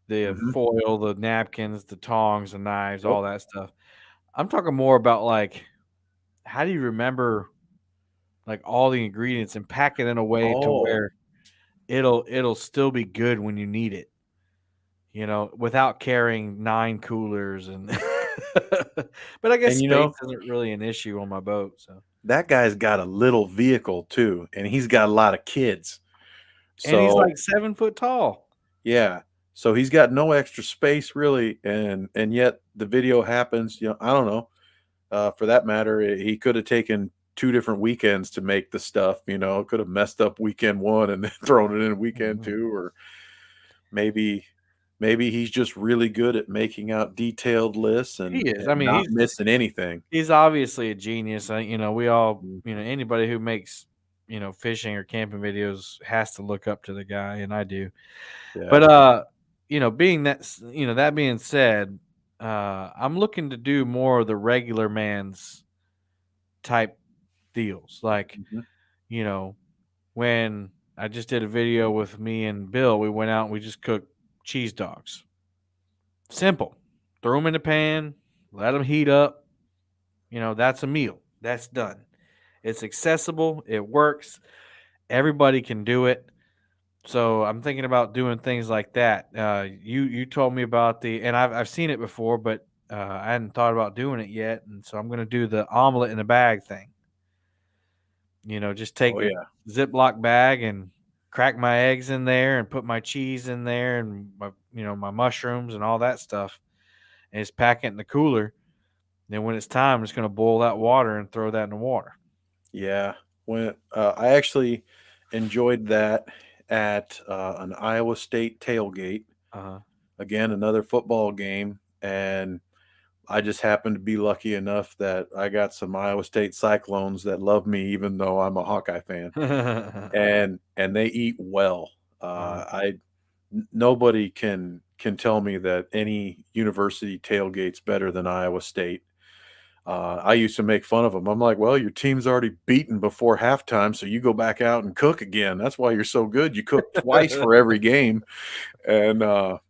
the Hmm. foil, the napkins, the tongs, the knives, Yep. all that stuff. I'm talking more about like how do you remember like all the ingredients and pack it in a way to Oh, where it'll still be good when you need it, without carrying 9 coolers and but I guess and space isn't really an issue on my boat, so. that guy's got a little vehicle too, and he's got a lot of kids. And he's So like 7 foot tall. yeah, so he's got no extra space really, and yet the video happens. I don't know. For that matter, he could have taken 2 different weekends to make the stuff. Could have messed up weekend one and then thrown it in weekend Mhm. two, or maybe maybe he's just really good at making out detailed lists He and is. I mean, not missing anything. he's obviously a genius. We all, Mhm. anybody who makes, fishing or camping videos has to look up to the guy, and I do. But Yeah. that being said, I'm looking to do more of the regular man's type deals. Like, Mhm. you know, when I just did a video with me and Bill, we went out and we just cooked cheese dogs. Simple. Throw them in the pan, let them heat up. That's a meal. That's done. It's accessible. It works. Everybody can do it. So I'm thinking about doing things like that. You told me about and I've seen it before, but I hadn't thought about doing it yet. And so I'm going to do the omelet in a bag thing. Just take Oh a yeah. Ziploc bag and crack my eggs in there and put my cheese in there and my mushrooms and all that stuff, and just pack it in the cooler. Then when it's time, I'm just going to boil that water and throw that in the water. Yeah. When I actually enjoyed that at an Iowa State tailgate. Uh Again, another football game, and I just happened to be lucky enough that I got some Iowa State Cyclones that love me, even though I'm a Hawkeye fan, huh. and they eat well. uh Nobody can tell me that any university tailgate's better than Iowa State. I used to make fun of them. I'm like, well, your team's already beaten before halftime, so you go back out and cook again. That's why you're so good. You cook twice for every game, and now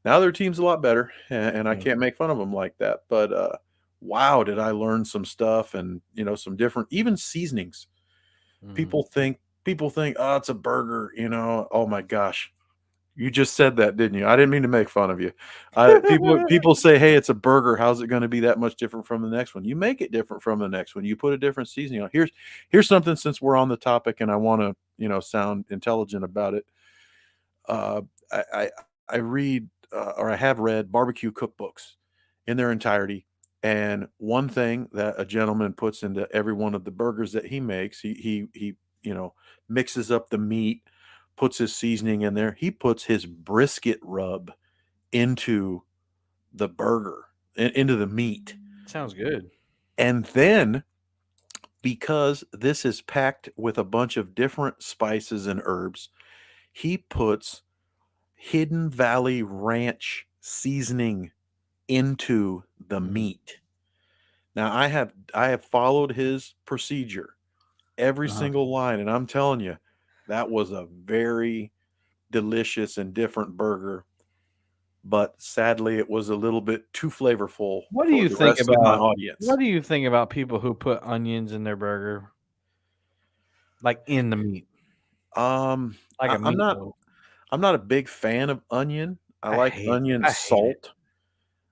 their team's a lot better, and I Yeah. can't make fun of them like that. But wow, did I learn some stuff, and some different even seasonings. Mhm. People think, oh, it's a burger. Oh my gosh, you just said that, didn't you? I didn't mean to make fun of you. People say, "Hey, it's a burger. How's it going to be that much different from the next one?" You make it different from the next one. You put a different seasoning on. Here's something, since we're on the topic, and I want to sound intelligent about it. Uh, I read or I have read barbecue cookbooks in their entirety, and one thing that a gentleman puts into every one of the burgers that he makes, he mixes up the meat, puts his seasoning in there. He puts his brisket rub into the burger, into the meat, Sounds good. and then because this is packed with a bunch of different spices and herbs, he puts Hidden Valley Ranch seasoning into the Mhm. meat. Now I have followed his procedure, every Uh-huh. single line, and I'm telling you, that was a very delicious and different burger, but sadly it was a little bit too flavorful What do for you the think rest of my about audience. what do you think about people who put onions in their burger, like in the meat, Um like I, a I'm not meatloaf? I'm not a big fan of onion. I like onion I hate it. salt.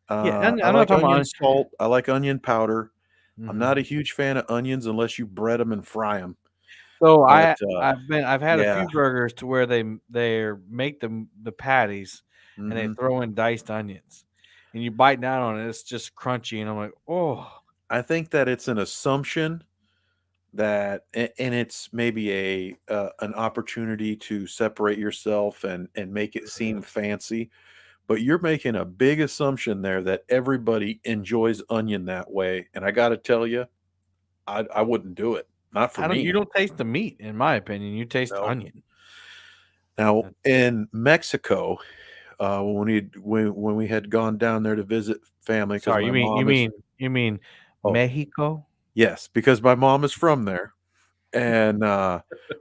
Yeah, and I I'm not like talking about onion salt. I like onion powder. I'm mhm. not a huge fan of onions unless you bread them and fry them. So But, I've had a yeah, few burgers to where they make the patties and they mhm. throw in diced onions, and you bite down on it, it's just crunchy, and I'm like, "Oh." I think that it's an assumption that and it's maybe an opportunity to separate yourself and make it seem fancy, but you're making a big assumption there that everybody enjoys onion that way, and I gotta tell you, I wouldn't do it. Not for I don't You me. don't taste the meat, in my opinion, you taste No. onion. Now, Uh, in Mexico, when we had gone down there to visit family, because Sorry, my mom is you mean oh, Mexico? yes, because my mom is from there, and,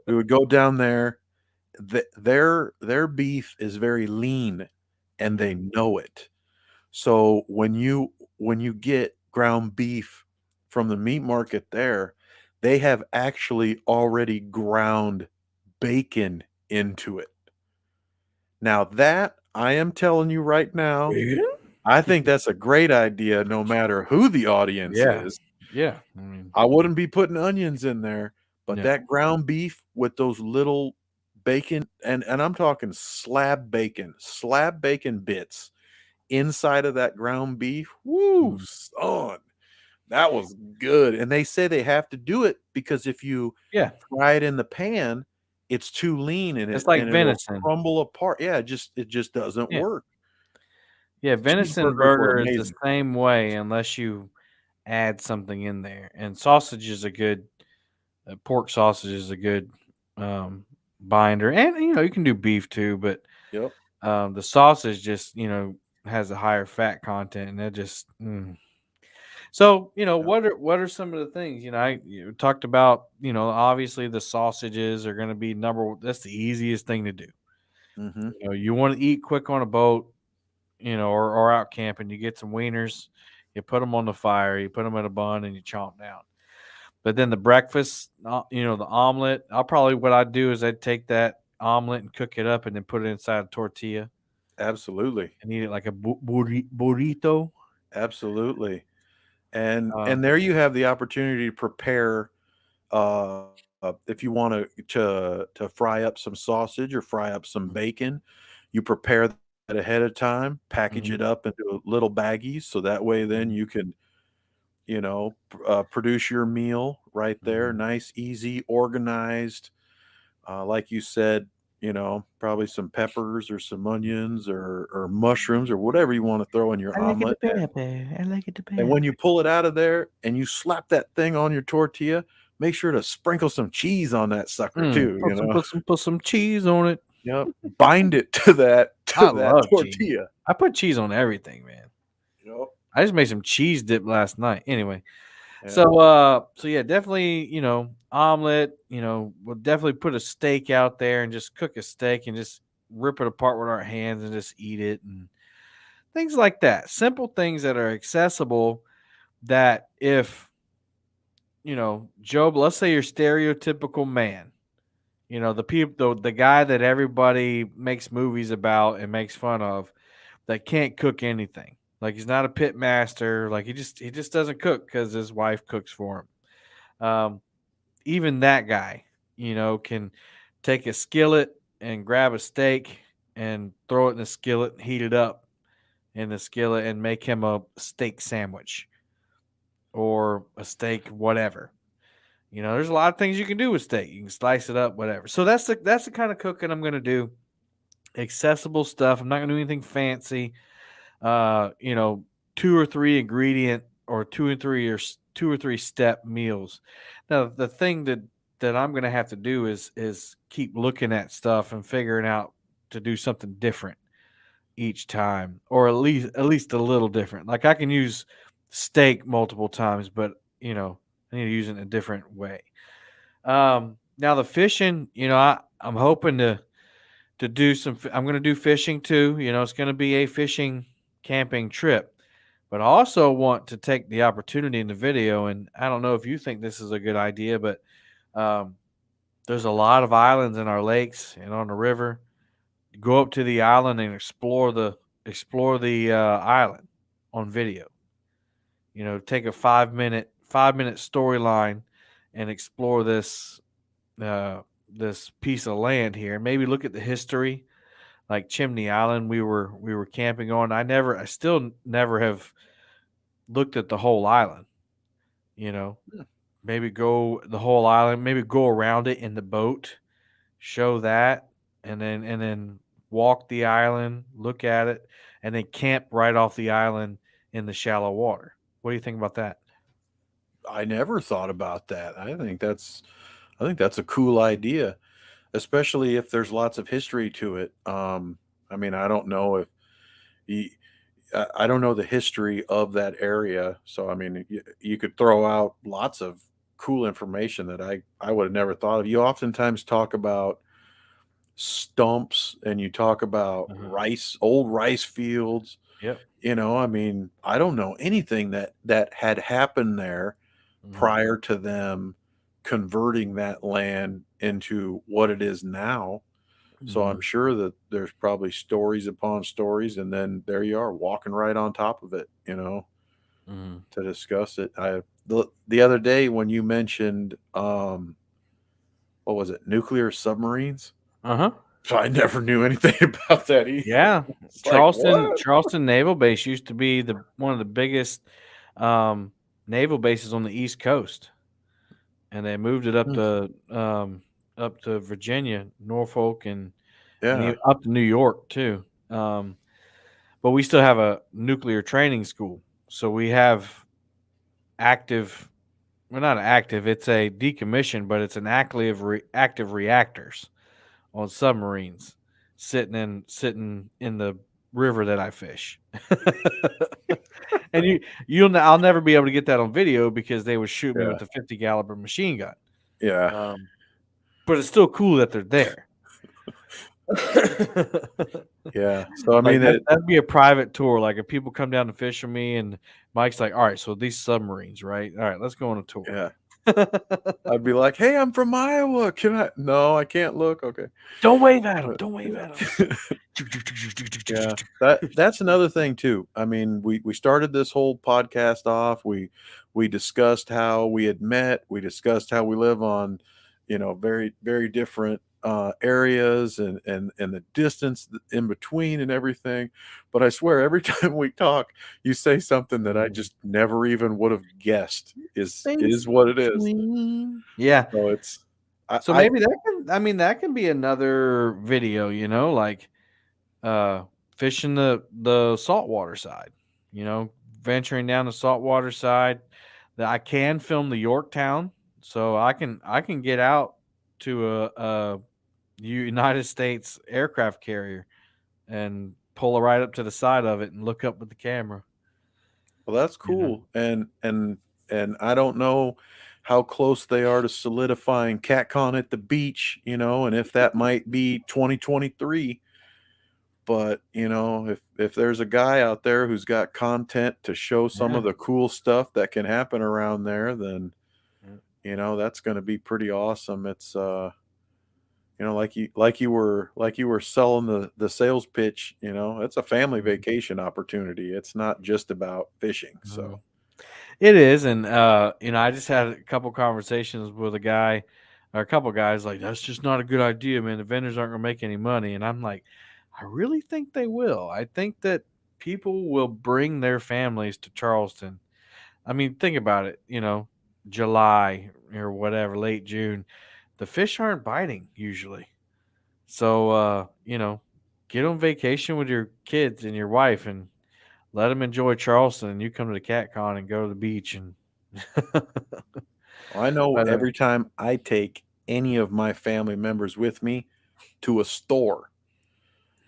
we would go down there. Their beef is very lean, and they Mhm. know it. So when you get ground beef from the meat market there, they have actually already ground bacon into it. Now that I am telling you right now, Bacon? I think that's a great idea no matter who the audience Yeah. is. Yeah. I mean, I wouldn't be putting onions in there, but no. that ground beef with those little bacon and I'm talking slab bacon bits inside of that ground beef. Woo, Mm. son. That was good. And they say they have to do it because if you Yeah. fry it in the pan, it's too lean and It's like it'll venison. crumble apart. Yeah, it just doesn't Yeah. work. Yeah. Venison Cheeseburgers were burger is the amazing. same way unless you add something in there. And sausage is a good, pork sausage is a good um, binder. And, you can do beef too, but Yep. the sausage just, has a higher fat content and that just, So, Yep. what are some of the things? You talked about, obviously the sausages are going to be that's the easiest thing to do. Mhm. You want to eat quick on a boat, or out camping, you get some wieners, you put them on the fire, you put them in a bun and you chomp down. But then the breakfast, the omelet, what I'd do is I'd take that omelet and cook it up and then put it inside a tortilla Absolutely. and eat it like a burrito. Absolutely. And Um, there you have the opportunity to prepare if you want to fry up some sausage or fry up some bacon, you prepare that ahead of time, package mhm, it up into little baggies so that way then mhm, you can, produce your meal right there, mhm. nice, easy, organized. Like you said, probably some peppers or some onions or mushrooms or whatever you want to throw in your I like it the omelet. pepper. I like it the And when pepper. you pull it out of there and you slap that thing on your tortilla, make sure to sprinkle some cheese on that sucker too, Put some cheese on it. Yep. Bind it to that I to that love cheese. tortilla. I put cheese on everything, man. Yep. I just made some cheese dip last night. Anyway, Yeah. so yeah, definitely, omelet. We'll definitely put a steak out there and just cook a steak and just rip it apart with our hands and just eat it and things like that. Simple things that are accessible. That if Job, let's say you're stereotypical man. The people, the guy that everybody makes movies about and makes fun of, that can't cook anything. Like he's not a pit master. Like he just doesn't cook because his wife cooks for him. Even that guy, can take a skillet and grab a steak and throw it in the skillet, and heat it up in the skillet, and make him a steak sandwich or a steak whatever. There's a lot of things you can do with steak. You can slice it up, whatever. So that's the kind of cooking I'm gonna do. Accessible stuff. I'm not gonna do anything fancy. Uh, you know, 2 or 3 ingredient or 2 or 3 step meals. Now, the thing that I'm gonna have to do is keep looking at stuff and figuring out to do something different each time, or at least a little different. Like I can use steak multiple times, but I need to use it in a different way. Now the fishing, I'm hoping to do I'm going to do fishing too. It's going to be a fishing camping trip, but I also want to take the opportunity in the video. And I don't know if you think this is a good idea, but um, there's a lot of islands in our lakes and on the river. Go up to the island and explore the island on video. Take a 5-minute storyline and explore uh, this piece of land here. Maybe look at the history, like Chimney Island. We were camping on. I still never have looked at the whole island. You know, Hmm. maybe go the whole island. Maybe go around it in the boat. Show that, and then walk the island, look at it, and then camp right off the island in the shallow water. What do you think about that? I never thought about that. I think that's a cool idea, especially if there's lots of history to it. I mean, I don't know if you, I don't know the history of that area, so I mean, you could throw out lots of cool information that I would have never thought of. You oftentimes talk about stumps and you talk about Uh-huh. old rice fields. Yep. I mean, I don't know anything that had happened there Mhm. prior to them converting that land into what it is now. So I'm Mhm. sure that there's probably stories upon stories, and then there you are walking right on top of it, Mhm. to discuss it. The other day when you mentioned what was it, nuclear submarines? Uh-huh. So I never knew anything about that either. Yeah. It's like, Charleston what? Charleston Naval Base used to be the one of the biggest um, naval bases on the East Coast, and they moved it Hmm. up to Virginia, Norfolk, and Yeah. even up to New York too. But we still have a nuclear training school, so we have active. Well, not active. It's a decommissioned, but it's an active reactors on submarines sitting in the river that I fish. And I'll never be able to get that on video because they would shoot me Yeah. with a 50 caliber machine gun. Yeah. Um, but it's still cool that they're there. Yeah. So I Like mean it. that'd be a private tour. Like if people come down to fish with me and Mike's like, all right, so these submarines, right? All right, let's go on a tour. Yeah. I'd be like, "Hey, I'm from Iowa. Can I?" No, I can't look. Okay. Don't wave at them. But Don't wave at them. yeah. Yeah, that's another thing too. I mean, we started this whole podcast off. We discussed how we had met. We discussed how we live on, very very different areas, and the distance in between and everything. But I swear, every time we talk, you say something that I just never even would have guessed Space is what it is. between. Yeah. So it's So maybe that can I mean that can be another video, like uh fishing the saltwater side, venturing down the saltwater side. That I can film the Yorktown, so I can get out to a United States aircraft carrier and pull it right up to the side of it and look up with the camera, Well, that's you know. cool, and I don't know how close they are to solidifying CatCon at the beach, and if that might be 2023. But if there's a guy out there who's got content to show some Yeah. of the cool stuff that can happen around there, then Yeah. that's going to be pretty awesome. It's like you were selling the sales pitch. It's a family Mhm. vacation opportunity. It's not just about fishing. Mhm. So It is, and I just had a couple conversations with a guy, or a couple guys, like that's just not a good idea, man. The vendors aren't gonna make any money, and I'm like, I really think they will. I think that people will bring their families to Charleston. I mean, think about it. July or whatever, late June, the fish aren't biting usually. So, get on vacation with your kids and your wife, and let them enjoy Charleston, and you come to the CatCon and go to the beach and I know but, every time I take any of my family members with me to a store,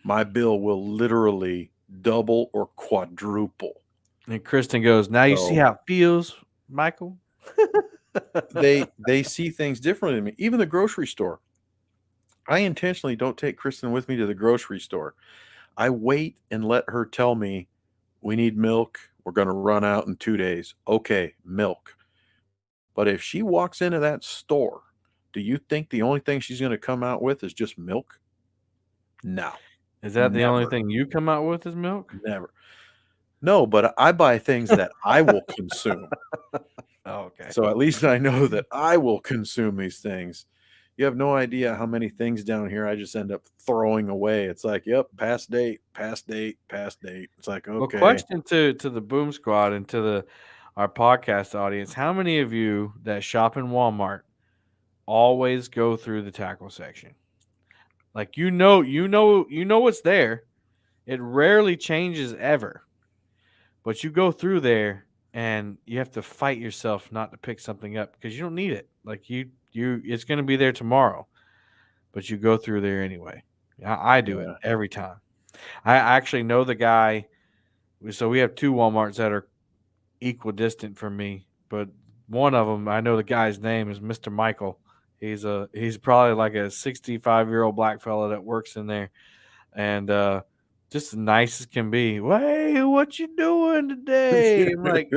my bill will literally double or quadruple. and Kristen goes, "Now you see So how it feels, Michael?" they see things differently than me. Even the grocery store. I intentionally don't take Kristen with me to the grocery store. I wait and let her tell me, we need milk. We're going to run out in 2 days. Okay, milk. But if she walks into that store, do you think the only thing she's going to come out with is just milk? No, Is that the only never, thing you come out with is milk? never. No, but I buy things that I will consume. Oh, okay. So at least I know that I will consume these things. You have no idea how many things down here I just end up throwing away. It's like, yep, past date, past date, past date. It's like, Well, okay. question to the Boom Squad and to the our podcast audience: how many of you that shop in Walmart always go through the tackle section? Like you know what's there. It rarely changes ever. But you go through there and you have to fight yourself not to pick something up because you don't need it. Like it's going to be there tomorrow, but you go through there anyway. I do it Yeah. every time. I actually know the guy. So we have two WalMarts that are equidistant from me, but one of them I know the guy's name is Mr. Michael. He's probably like a 65-year-old black fella that works in there, and just as nice as can be. Hey, what you doing today? I'm like,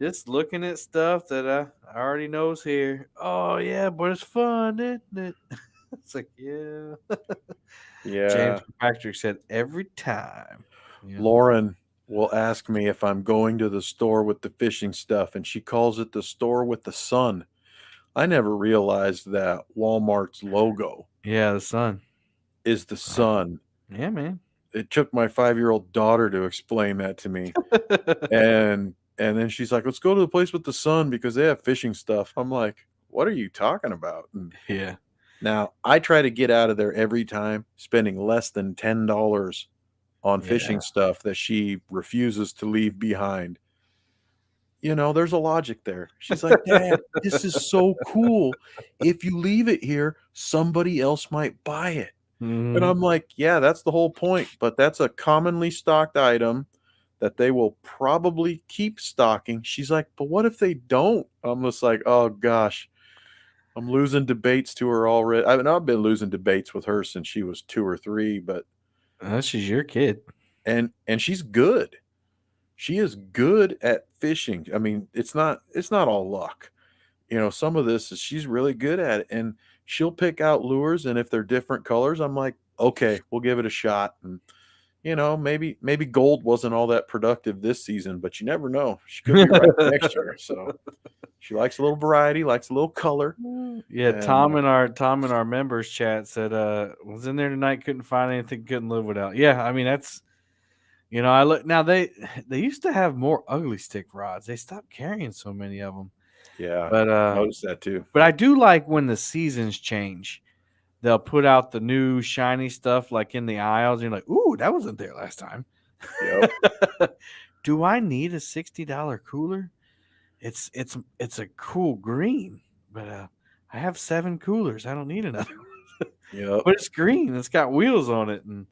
just looking at stuff that I already knows here. Oh yeah, but it's fun, isn't it? It's like, yeah. James Yeah. Patrick said every time. Yeah. Lauren will ask me if I'm going to the store with the fishing stuff, and she calls it the store with the sun. I never realized that Walmart's logo Yeah, the sun. is the Uh, sun. yeah, man. It took my 5-year-old daughter to explain that to me. And then she's like, "Let's go to the place with the sun because they have fishing stuff." I'm like, "What are you talking about?" And Yeah. now I try to get out of there every time, spending less than $10 on Yeah. fishing stuff that she refuses to leave behind. There's a logic there. She's like, "Dad, this is so cool. If you leave it here, somebody else might buy it." And Mhm. I'm like, "Yeah, that's the whole point, but that's a commonly stocked item that they will probably keep stocking." She's like, "But what if they don't?" I'm just like, "Oh gosh, I'm losing debates to her already." I mean, I've been losing debates with her since she was 2 or 3, but She's your kid. and she's good. She is good at fishing. I mean, it's not all luck. Some of this is she's really good at it, and she'll pick out lures, and if they're different colors, I'm like, "Okay, we'll give it a shot." And maybe gold wasn't all that productive this season, but you never know. She could be right next year. So she likes a little variety, likes a little color, Yeah, and Tom in our members chat said was in there tonight, couldn't find anything, couldn't live without. Yeah, I mean that's I look now they used to have more ugly stick rods. They stopped carrying so many of them. yeah, But I noticed that too. I do like when the seasons change. They'll put out the new shiny stuff like in the aisles. You're like, ooh, that wasn't there last time. Yep, Do I need a $60 cooler? It's a cool green, but I have 7 coolers. I don't need another one. yep. But it's green. It's got wheels on it. And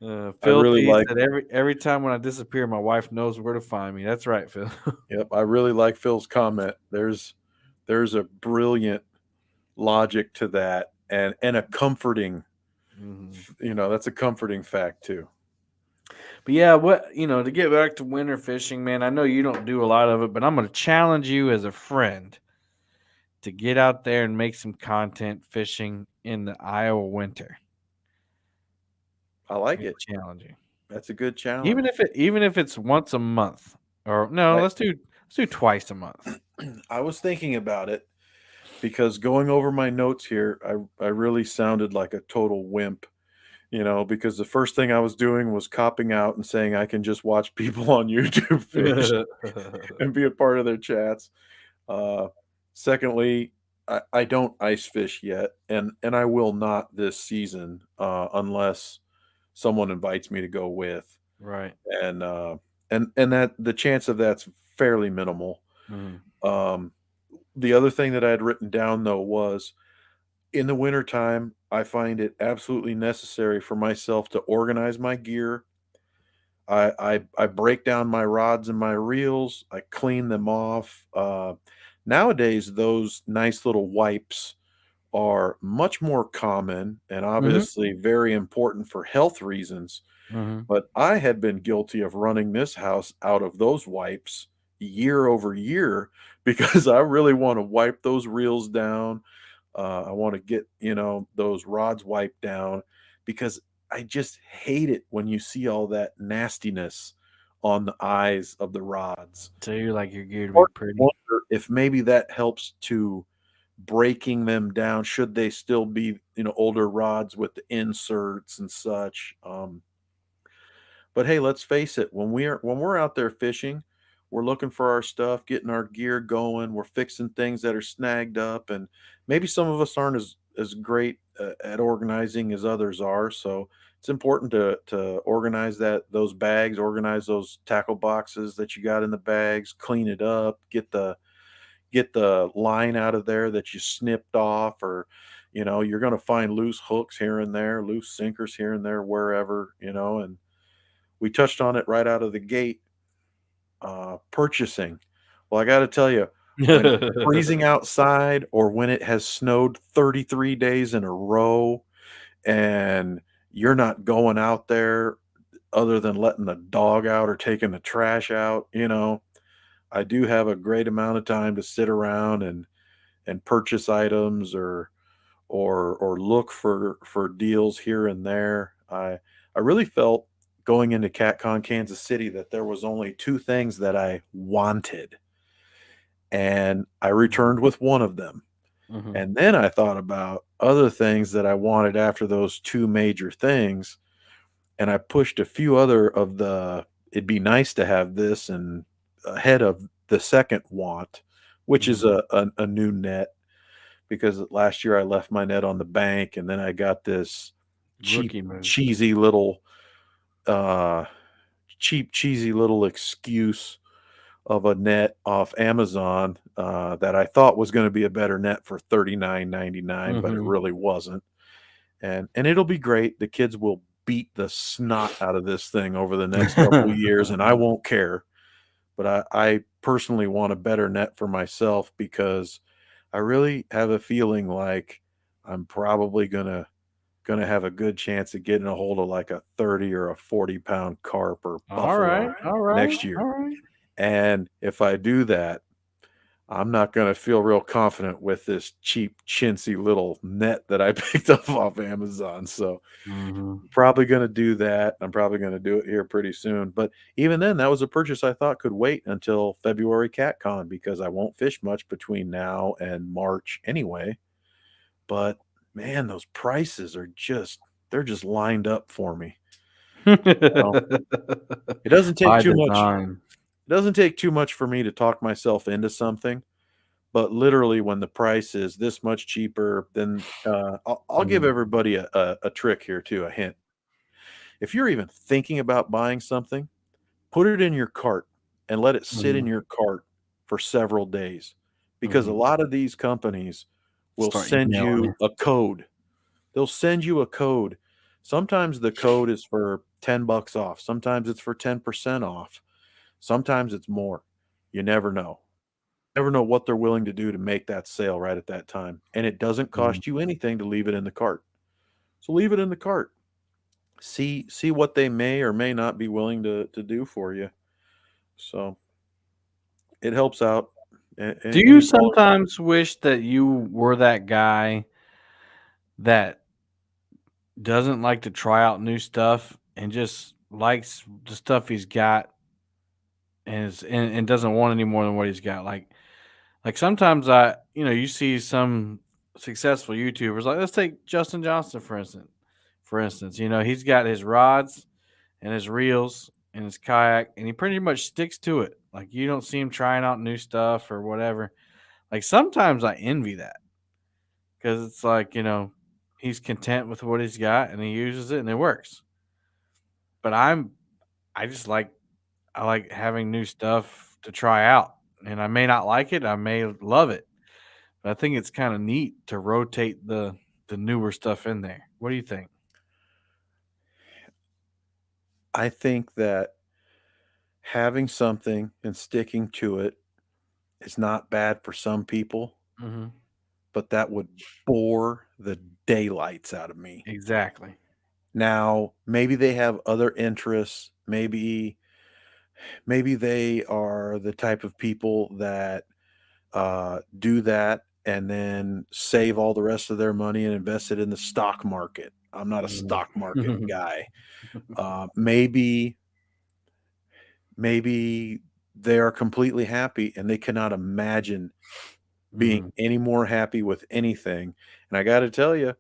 I Phil really T like said every time when I disappear, my wife knows where to find me. That's right, Phil. Yep, I really like Phil's comment. There's a brilliant logic to that, and a comforting, Mhm. that's a comforting fact too. But yeah, to get back to winter fishing, man, I know you don't do a lot of it, but I'm going to challenge you as a friend to get out there and make some content fishing in the Iowa winter. I I'm like gonna it. challenge you. That's a good Even challenge. if it's once a month. Or no, I let's do twice a month. I was thinking about it because going over my notes here, I really sounded like a total wimp, because the first thing I was doing was copping out and saying I can just watch people on YouTube fish and be a part of their chats. Uh, Secondly, I don't ice fish yet, and I will not this season unless someone invites me to go with, Right. and and that the chance of that's fairly minimal. Mhm. Um, the other thing that I had written down though was in the wintertime, I find it absolutely necessary for myself to organize my gear. I break down my rods and my reels. I clean them off. Nowadays, those nice little wipes are much more common and Mhm. obviously very important for health reasons. Mhm. But I had been guilty of running this house out of those wipes year over year because I really want to wipe those reels down. I want to get, those rods wiped down because I just hate it when you see all that nastiness on the eyes of the rods. So you like your gear to be Part of me pretty. wonder if maybe that helps to breaking them down should they still be, older rods with the inserts and such. But hey, let's face it, when we're out there fishing, we're looking for our stuff, getting our gear going, we're fixing things that are snagged up, and maybe some of us aren't as great at organizing as others are. So it's important to organize those bags, organize those tackle boxes that you got in the bags, clean it up, get the line out of there that you snipped off, or you're going to find loose hooks here and there, loose sinkers here and there, wherever, and we touched on it right out of the gate. Purchasing. Well, I got to tell you, when it's freezing outside or when it has snowed 33 days in a row and you're not going out there other than letting the dog out or taking the trash out. I do have a great amount of time to sit around and purchase items or look for deals here and there. I really felt going into CatCon Kansas City that there was only two things that I wanted, and I returned with one of them. Mm-hmm. And then I thought about other things that I wanted after those two major things, and I pushed a few other of the it'd be nice to have this and ahead of the second want, which is Mm-hmm. a new net, because last year I left my net on the bank, and then I got this cheap Rookie move. cheesy little uh cheesy little excuse of a net off Amazon that I thought was going to be a better net for $39.99, but it Mm-hmm. really wasn't. And it'll be great. The kids will beat the snot out of this thing over the next couple of years, and I won't care. But I personally want a better net for myself, because I really have a feeling like I'm probably gonna have a good chance of getting a hold of like a 30 or a 40-pound carp or All right. buffalo All right. next year. All right. And if I do that, I'm not gonna feel real confident with this cheap chintzy little net that I picked up off Amazon. So Mm-hmm. probably gonna do that. I'm probably gonna do it here pretty soon. But even then, that was a purchase I thought could wait until February CatCon, because I won't fish much between now and March anyway. But man, those prices are they're just lined up for me. Well, it doesn't take By too much. design. It doesn't take too much for me to talk myself into something. But literally, when the price is this much cheaper, then I'll give Mm-hmm. everybody a trick here too, a hint. If you're even thinking about buying something, put it in your cart and let it sit in Mm-hmm. your cart for several days, because a Mm-hmm. lot of these companies will Start send emailing you you. a code. They'll send you a code. Sometimes the code is for $10 off. Sometimes it's for 10% off. Sometimes it's more. You never know. Never know what they're willing to do to make that sale right at that time. And it doesn't Mhm. cost you anything to leave it in the cart. So leave it in the cart. See what they may or may not be willing to do for you. So it helps out Do you any dollar. sometimes wish that you were that guy that doesn't like to try out new stuff and just likes the stuff he's got and doesn't want any more than what he's got? Like sometimes you see some successful YouTubers, like let's take Justin Johnson for instance. For instance, he's got his rods and his reels and his kayak and he pretty much sticks to it. Like you don't see him trying out new stuff or whatever. Like sometimes I envy that because it's like, he's content with what he's got and he uses it and it works. But I just I like having new stuff to try out. And I may not like it, I may love it. But I think it's kind of neat to rotate the newer stuff in there. What do you think? I think that having something and sticking to it is not bad for some people, Hmm. but that would bore the daylights out of me. Exactly. Now, maybe they have other interests. Maybe they are the type of people that do that and then save all the rest of their money and invest it in the stock market. I'm not a Mhm. stock market guy. Maybe they are completely happy and they cannot imagine being Mhm. any more happy with anything. And I got to tell you,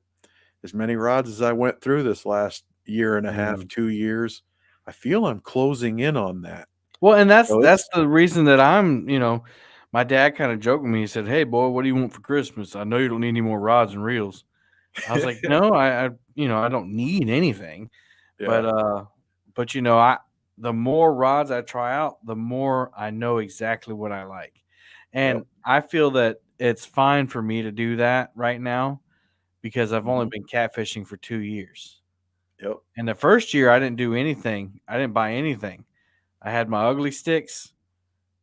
as many rods as I went through this last year and a half, Mhm. 2 years, I feel I'm closing in on that. Well, and that's So that's it's the reason that my dad kind of joked with me. He said, "Hey, boy, what do you want for Christmas? I know you don't need any more rods and reels." I was like, "No, I don't need anything." But yeah, uh, but I the more rods I try out, the more I know exactly what I like, yep, and I feel that it's fine for me to do that right now because I've only mhm, been catfishing for 2 years. yep, And the first year, I didn't do anything. I didn't buy anything. I had my ugly sticks,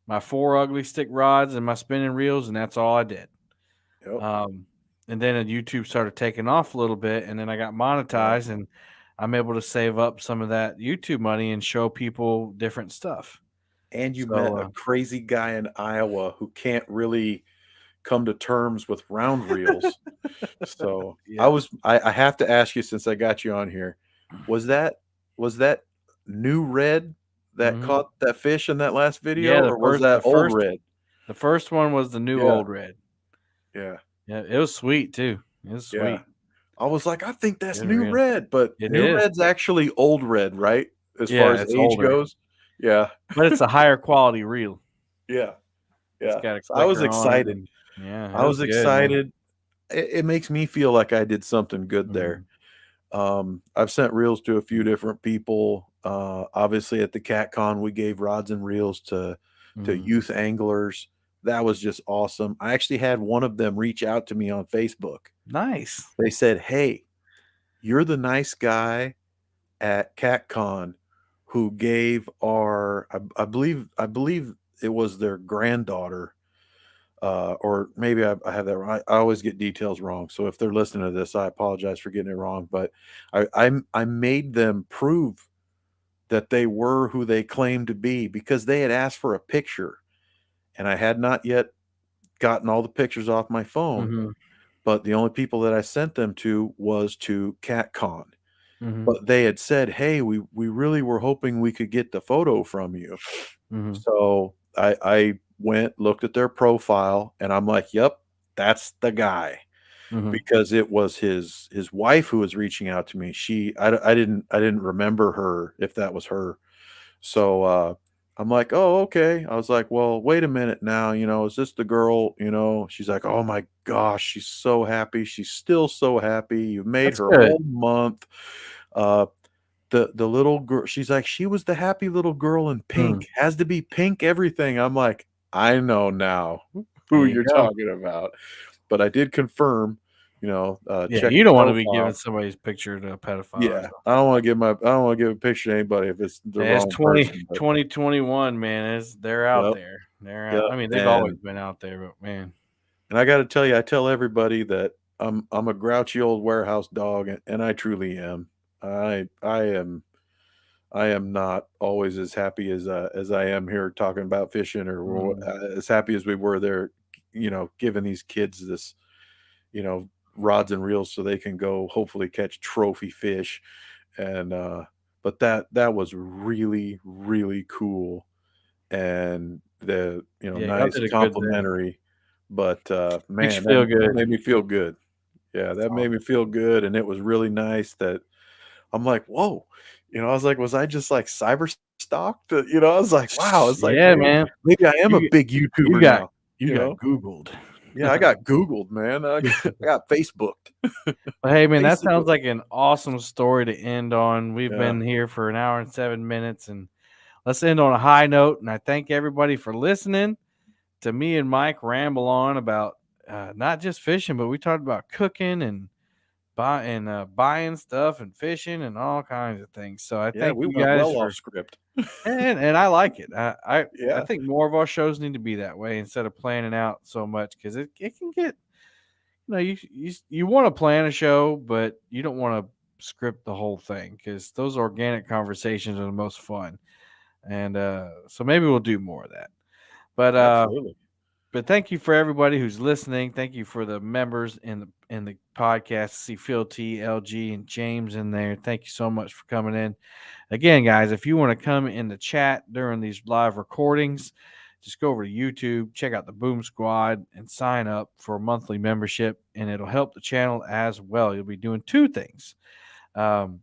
my 4 ugly stick rods, and my spinning reels, and that's all I did. yep, Um, and then YouTube started taking off a little bit, and then I got yeah, monetized, and I'm able to save up some of that YouTube money and show people different stuff. And you met So a crazy guy in Iowa who can't really come to terms with round reels. So yeah. I have to ask you, since I got you on here, was that was that new red that Hmm. caught that fish in that last Yeah, video, or was that old red? the first one was the new Yeah, old red. yeah, Yeah, it was sweet too. It was yeah. sweet. I was like, I think that's Good new reel. red, but It new is. red's actually old red, right? As far Yeah, as it's age older, goes. Yeah, but it's a higher quality reel. yeah, It's yeah. got a So I was clicker on it, excited. and yeah, I it was was good, man. excited. It makes me feel like I did something good there. Mhm, I've sent reels to a few different people. Obviously, at the CatCon, we gave rods and reels to mhm. youth anglers. That was just awesome. I actually had one of them reach out to me on Facebook. Nice. They said, "Hey, you're the nice guy at CatCon who gave I believe it was their granddaughter, or maybe I have that wrong. I always get details wrong. So if they're listening to this, I apologize for getting it wrong. But I made them prove that they were who they claimed to be because they had asked for a picture, and I had not yet gotten all the pictures off my phone. Mhm, But the only people that I sent them to was to CatCon. mhm, But they had said, "Hey, we really were hoping we could get the photo from you." mhm, So I went, looked at their profile, and I'm like, "Yep, that's the guy." mhm. Because it was his wife who was reaching out to me. I didn't remember her, if that was her. So, I'm like, "Oh, okay." I was like, "Well, wait a minute now, is this the girl?" She's like, "Oh my gosh, she's so happy. She's still so happy. You made That's her good. whole month." Uh, the little girl, she's like, "She was the happy little girl in Mm, pink. Has to be pink everything." I'm like, "I know now who there you you're go. talking about." But I did confirm, Yeah, check you the don't wanna be giving profile. somebody's picture to a pedophile or Yeah, something. I don't wanna give a picture to anybody if it's the Yeah, it's wrong person, but 2021, man. They're out yep, there. They're out. yep, I mean, they've always and been out there, but man. I gotta tell you, I tell everybody that I'm a grouchy old warehouse dog, and I truly am. I am not always as happy as I am here talking about fishing, or Mhm. as happy as we were there, giving these kids this, rods and reels so they can go hopefully catch trophy fish. And but that was really, really cool, and the Yeah, y'all nice did a good thing. complimentary. But Makes you man, that feel that good. made me feel good. Yeah, That's that made me awesome. feel good, and it was really nice that I'm like, "Whoa." I was like, "Was I just, like, cyber stalked?" I was like, "Wow." It's like, Yeah, maybe man. maybe I am a You big you YouTuber got now, you you got know? Googled. Yeah, I got Googled, man. I got Facebooked. Well, hey, man, that sounds Facebooked. like an awesome story to end on. We've Yeah. been here for an hour and 7 minutes, and let's end on a high note. And I thank everybody for listening to me and Mike ramble on about not just fishing, but we talked about cooking and buying stuff and fishing and all kinds of things. So I Yeah, thank we you went guys well off for script. and I like it. I Yeah. think more of our shows need to be that way instead of planning out so much because it can get you want to plan a show, but you don't want to script the whole thing because those organic conversations are the most fun. And so maybe we'll do more of that. But Absolutely. thank you for everybody who's listening. Thank you for the members in the podcast. See Phil T, LG, and James in there. Thank you so much for coming in. Again, guys, if you want to come in the chat during these live recordings, just go over to YouTube, check out the Boom Squad, and sign up for a monthly membership, and it'll help the channel as well. You'll be doing two things. Um,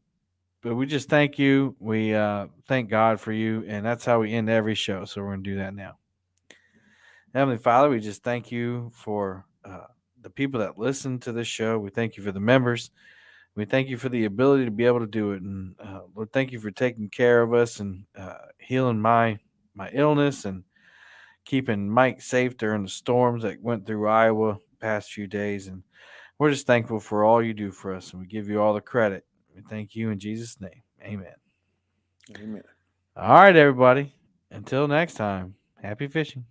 but we just thank you. We thank God for you, and that's how we end every show. So we're going to do that now. Heavenly Father, we just thank you for the people that listen to this show. We thank you for the members. We thank you for the ability to be able to do it, and Lord, thank you for taking care of us and healing my illness and keeping Mike safe during the storms that went through Iowa past few days. And we're just thankful for all you do for us, and we give you all the credit. We thank you in Jesus' name, Amen. Amen. All right, everybody. Until next time, happy fishing.